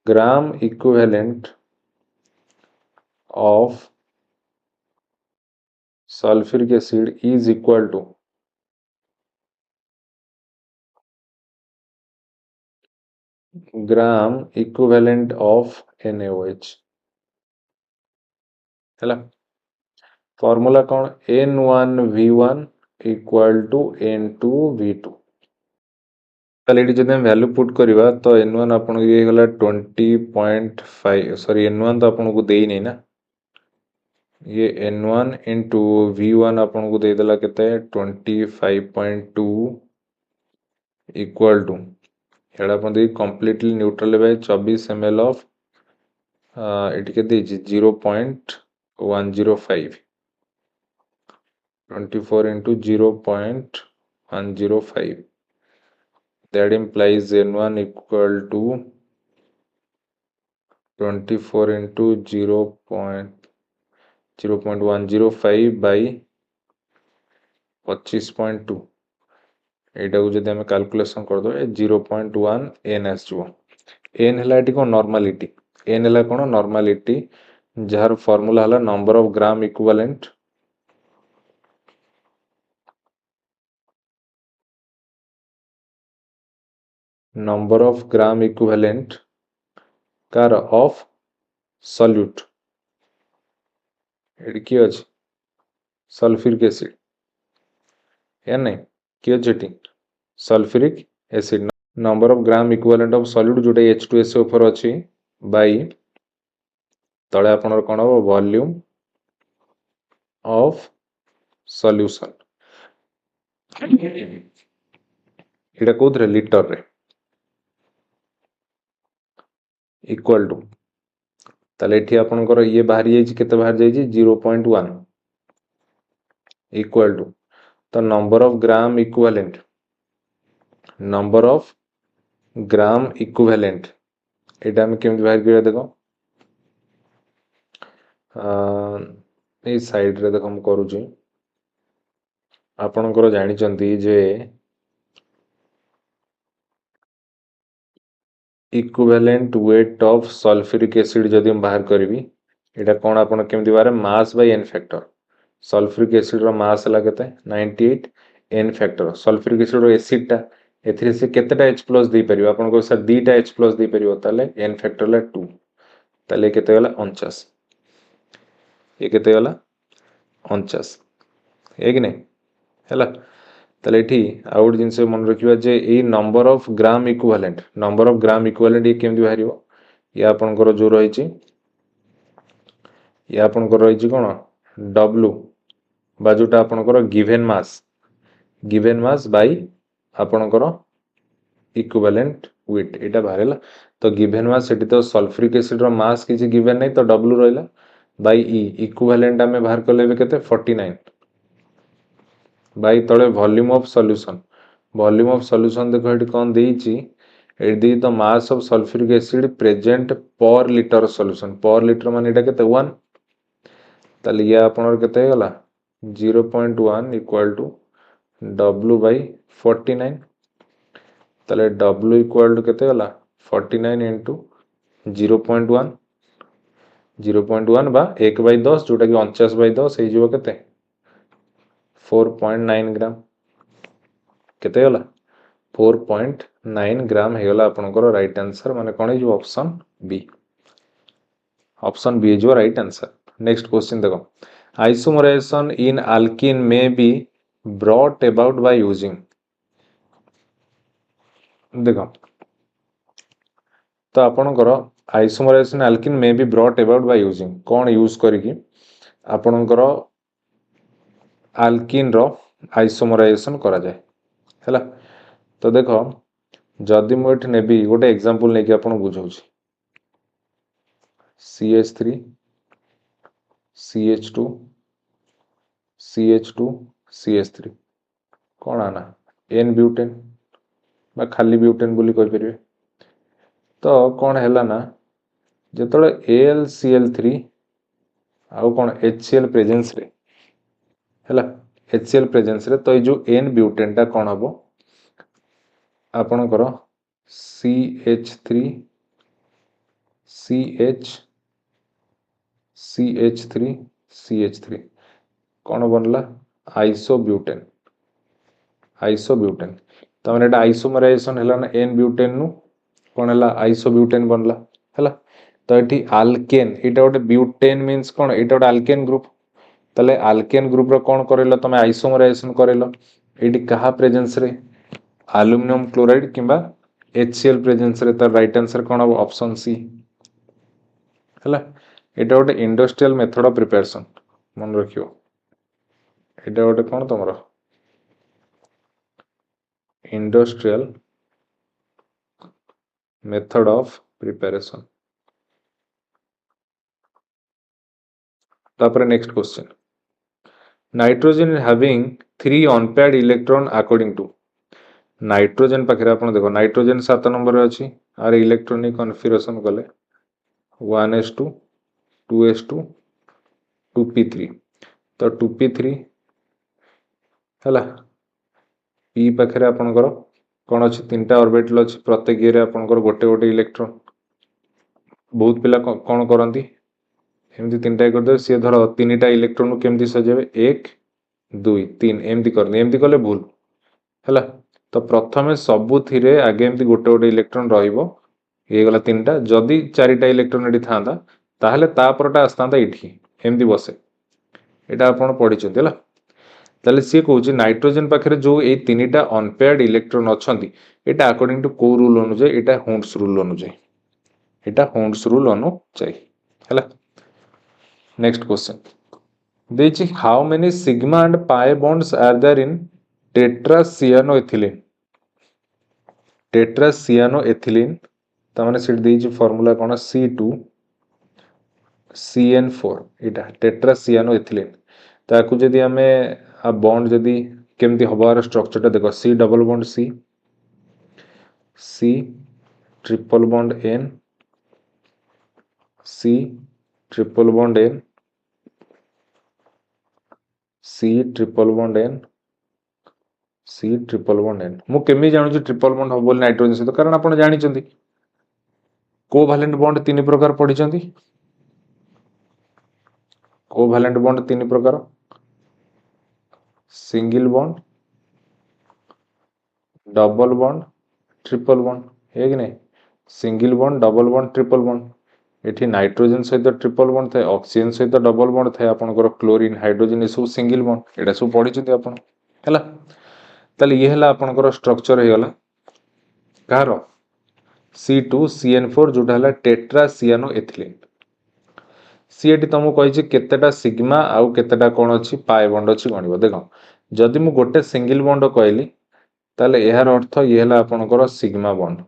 gram equivalent of sulfuric acid is equal to gram equivalent of NaOH है फॉर्मूला कौन N1V1 इक्वल टू N2V2 ताले ये जब हम वैल्यू पुट करवा तो N1 आपन ये गला 20.5 सॉरी N1 तो आपन को दे ही नहीं ना ये N1 इंटू V1 आपन को दे देला केते 25.2 इक्वल टू हेड़ा अपन दे completely neutral by 24 ml of एटी के दे 0.105 24 into 0.105 that implies N1 equal to 24 into 0.105 by 25.2 एटा को जदि हमें कैलकुलेशन कर दो 0.1 n आसो n हला एटी को नॉर्मलिटी n हला कोन नॉर्मलिटी जार फार्मूला हला number of gram equivalent number of gram equivalent car of solute eighty की अछि सल्फ्यूरिक एसिड या नहीं की अछि sulphuric acid number of gram equivalent of solute जोटा H2SO4 अछि बाय तळे आपनर कोन हो volume of solution Etah कोथरे litre रे इक्वल टू ताले एठी आपनकर ये बाहर जाई केते बाहर जाई 0.1 इक्वल टू तो नंबर ऑफ ग्राम इक्विवेलेंट एटा हम केमति बाहर करिया देखो ए साइड रे देखो हम करूची आपनकर जानि चंती जे equivalent weight of sulphuric acid जदि हम बाहर करबी एटा कोन आपन केमति बारे mass by n factor sulphuric acid रो मास हला केते 98 n फैक्टर सल्फ्यूरिक एसिड रो एसिड टा एथिरे से केतेटा H+ दे परिबो आपन को सर दीटा H+ दे परिबो ताले n फैक्टर ला 2 ताले केते गला 49 ये केते गला 49 एक नहीं हैला ताले एठी आउट जिंस मन रखिबा जे ए नंबर ऑफ ग्राम इक्विवेलेंट ये केमति बाहरिबो या आपन को जो रहिछि या आपन को रहिछि कोन W बा जोटा आपन को गिवन मास बाय आपन को इक्विवेलेंट वेट एटा बाहरला तो गिवन मास सेठी तो सल्फ्यूरिक एसिड रो मास किछि गिवन नै तो W रहला बाय E इक्विवेलेंट हमें बाहर करले केते 49 बाय तळे वॉल्यूम ऑफ सॉल्यूशन देखो एठी कोन देइछि एठी दी तो mass of sulphuric acid present पर लीटर सॉल्यूशन पर लीटर माने एटा केते 1 ताले या आपनर केते गला 0.1 इक्वल टू W बाय 49 ताले W इक्वल टू केते गला 49 into 0.1 बा 1 बाय 10 जोटा कि 49 बाय 10 हे जिवो केते 4.9 ग्राम केते गला 4.9 ग्राम हे गला आपनकर राइट आंसर माने कोन हे ऑप्शन बी जो राइट आंसर नेक्स्ट क्वेश्चन देखो isomerization in alkene may be brought about by using देखो तो आपनकर isomerization alkene may be brought about by using कोन यूज करिकि आपनकर अल्कीन रो आइसोमराइजेशन करा जाय हैला तो देखो जदि मु एठ नेबी गोटे एग्जांपल नै कि आपन बुझौछि CH3 CH2 CH2 CH3 कौन आना N ब्यूटेन बा खाली ब्यूटेन बोली कहि परिबे तो कौन हैला ना जेतले AlCl3 आउ कौन HCl प्रेजेंस रे हैला HCl प्रेजेंस रे तो जो N ब्यूटेन टा कौन हबो आपन करो CH3 CH3 कौन बनला आइसोब्यूटेन तो मैंने आइसोमराइजेशन हैला ना N ब्यूटेन नु कौन है आइसोब्यूटेन बनला है। तो ये आल्केन यहाँ गोटे ब्यूटेन मीन्स कौन यहाँ गोटे आल्केन ग्रुप ताले आल्केन ग्रुप रो कौन करैलो तमे आइसोमराइजेशन करैलो ये कहा प्रेजेंस रे एल्युमिनियम क्लोराइड किंबा HCl प्रेजेंस रे। तार राइट आंसर कौन हम ऑप्शन सी है। यहाँ गोटे इंडस्ट्रियल मेथड ऑफ प्रिपरेशन मन रखियो यहाँ गोटे कौन तुम इंडस्ट्रियल मेथड ऑफ प्रिपरेशन। तापर next question nitrogen having 3 unpaired electron according to nitrogen पाखे आप देखो नाइट्रोजन 7 नंबर अच्छी आर इलेक्ट्रॉनिक कन्फिगरेशन कले 1s2 2s2 2p3 तो 2p3 है पी पाखे आपंकर कौन अच्छी 3टा ऑर्बिटल अच्छी प्रत्येक ये आपंकर गोटे गोटे इलेक्ट्रॉन बहुत पिला कौन करती एमती 3टा करदे सी धर 3टा इलेक्ट्रॉन केमती सजेबे 1 2 3 एमती करनी कले भूल है। तो प्रथमे सबुथिरे आगे एमती गोटे गोटे इलेक्ट्रॉन रहिबो ये गला 3टा जदि 4टा इलेक्ट्रॉन एटी थांदा ताहले तापरटा आस्तांता इठी एमती बसे एटा आपण पढिचंती हला। ताले सी कहूची नाइट्रोजन पाखरे जो ए 3टा unpaired electron अछंती Etah according to को रूल अनुसार एटा हुंड्स रूल अनुसार एटा हुंड्स रूल अनुसार हला। नेक्स्ट क्वेश्चन देछि how many sigma and pi bonds are there in tetracyanoethylene tetracyanoethylene तमाने सेट देछि फार्मूला कोन C2CN4 एटा टेट्रासियानोएथिलीन ताकू जदि हमें आ बॉन्ड जदि केमती हबार स्ट्रक्चर टा देखो C double bond C triple bond N C triple bond N C triple bond N C triple bond N मु केमी जानू ट्रिपल बॉन्ड हम बोल नाइट्रोजन सहित कारण आपण जानि चंदी कोवैलेंट बॉन्ड 3 प्रकार पढी चंदी कोवैलेंट बॉन्ड 3 प्रकार single bond double bond triple bond है कि नहीं single bond double bond triple bond एठी नाइट्रोजन सहित ट्रिपल बॉन्ड थाए ऑक्सीजन सहित डबल बॉन्ड थाए आपनकर क्लोरीन हाइड्रोजन सब सिंगल बॉन्ड एटा सब पढी चंदी आपण हैला। ताले ये हला आपनकर स्ट्रक्चर हे गला कार C2CN4 जोटा हला टेट्रासियानोएथिलीन सी एटी तुमको कही केतेटा सिग्मा आउ केतेटा कौन अच्छी पाए बॉन्ड अच्छी गणिब देख जदि मु गोटे सिंगल बॉन्ड कहली ताले यार अर्थ ये हला आपनकर सिग्मा बॉन्ड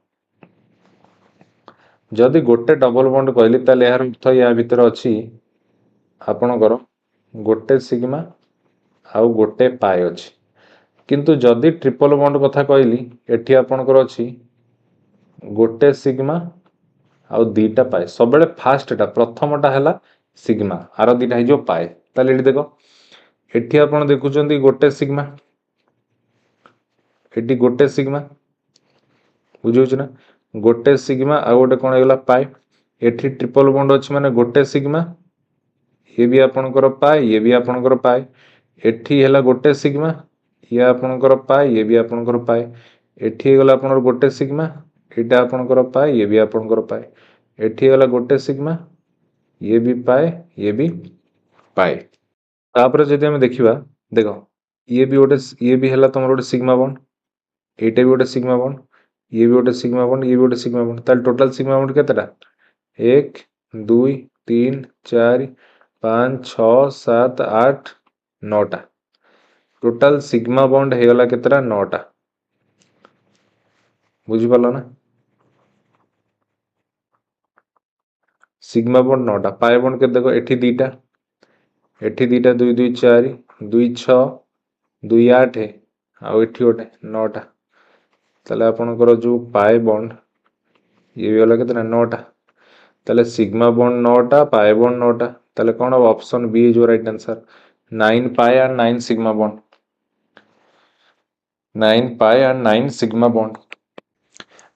जदि गोटे डबल बॉन्ड कहली ताले यार अर्थ या भीतर अच्छी आपनकर गोटे सिग्मा आउ गोटे पाए अच्छी किंतु जदि ट्रिपल बॉन्ड कथा कहली एठी आपनकर अच्छी गोटे सिग्मा आउ दीटा पाए सब फास्टा प्रथमटा है सिग्मा आर दीटा हो पाए ताले एठी देखो एठी आपण देखुचंदी गोटे सिग्मा एठी गोटे सिग्मा बुझौछ ना गोटे सिग्मा आ गोटे कोन हेला पाए एठी ट्रिपल बॉन्ड अछि माने गोटे सिग्मा ये भी आपनकर पाए ये भी आपनकर पाए एठी हेला गोटे सिग्मा ये आपनकर पाए ये भी आपनकर पाए एठी गला आपनकर गोटे सिग्मा एटा आपनकर पाए ये भी आपनकर पाए एठी गला गोटे सिग्मा ये भी पाए ये भी पाए तापर जदि हम देखिबा देखो ये भी हला तमर गोटे सिग्मा बॉन्ड एटा भी गोटे सिग्मा बॉन्ड ये भी गोटे सिग्मा बॉन्ड ये भी गोटे सिग्मा बॉन्ड ताल टोटल सिग्मा बॉन्ड केतेटा 1 2 3 4 5 6 7 8 9टा टोटल सिग्मा बॉन्ड हे गला केतेटा 9टा बुझी पालो ना सिग्मा बॉन्ड 9टा पाए बॉन्ड के देखो एठी 2टा 2 2 4 2 6 2 8 आउ एठी गोटे 9टा ताले आपनकर जो पाए बॉन्ड ये भी वाला कितना 9टा ताले सिग्मा बॉन्ड 9टा पाए बॉन्ड 9टा ताले कौन अब ऑप्शन बी जो राइट आंसर 9 पाए और 9 सिग्मा बॉन्ड 9 पाए और 9 सिग्मा बॉन्ड।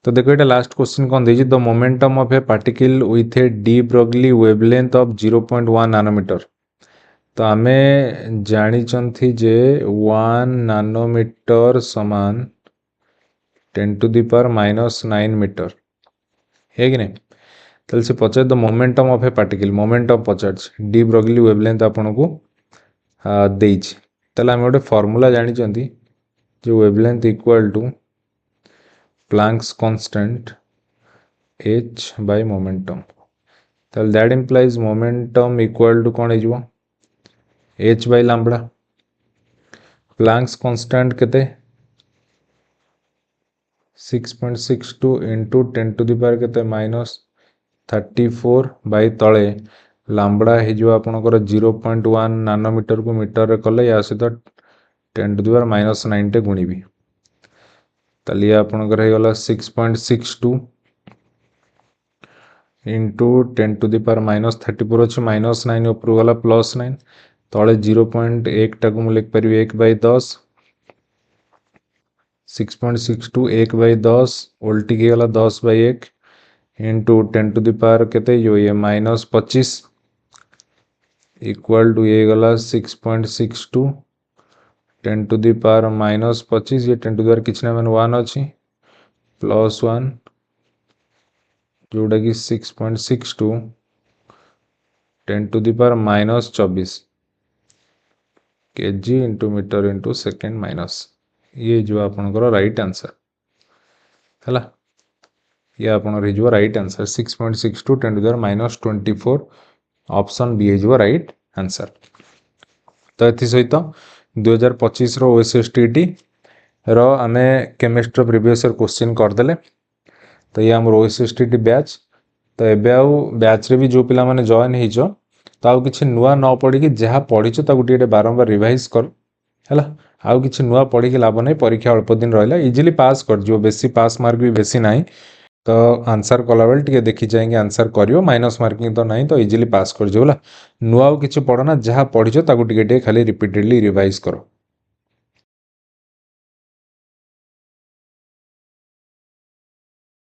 तो देखो ये लास्ट क्वेश्चन कौन दे the momentum of a particle with a de Broglie wavelength of 0.1 nanometre तो आमे जानी जे 1 नानोमीटर समान 10 to the power -9 मीटर है कि नहीं ताले से पचार the momentum of a particle momentum पचार डी ब्रोगली वेवलेंथ आपन को देइछि ताले हम गोटे फॉर्मूला जानि चंदी जो wavelength equal to Planck's constant h by momentum ताले that implies momentum equal to कोन हेजो h by lambda Planck's constant केते 6.62 into 10 to the power केते -34 by तले लैम्बडा हेजो आपनकर 0.1 नैनोमीटर को मीटर रे कले या सहित 10 to the power -9 टे गुणिबी ताले आपनकर हे गला 6.62 into 10 to the power -34 अछि -9 ऊपर गला +9 तले 0.1 टा को मु लिख परिबे 1 by 10 6.62 1 by 10 उल्टी के गला 10 by 1 into 10 to the power केते जो ये -25 इक्वल टू ये गला 6.62 10 to the power -25 ये 10 to the power किछ ना मन 1 अछि +1 जोड़ा कि 6.62 10 to the power -24 kg into metre into second minus ये जो आपनकर राइट आंसर हला ये आपनर हे जो right answer 6.62 10 to the power -24 option B हे जो राइट आंसर तो एथि सहित 2025 रो ओएसएसटीटी रो आमे केमिस्ट्री प्रीवियस ईयर क्वेश्चन कर देले तो ये हमर ओएसएसटीटी बैच तो एबे आउ बैच रे भी जो पिला माने जॉइन हिजो ताउ किछि नुवा न पड़ी कि जहा पढ़िछो ता गुटी बारंबार रिवाइज कर हला आउ किछि नुवा पढ़ी के लाभ नै परीक्षा अल्प दिन रहला इजीली पास कर जो बेसी पास मार्क भी बेसी नाही तो आंसर कला बेल टिके देखि जाएंगे आंसर करियो माइनस मार्किंग तो नाही तो इजीली पास कर जो हला नुवा किछि पढ़ना जहा पढ़िछो ता गुटी खाली रिपीटेडली रिवाइज करो।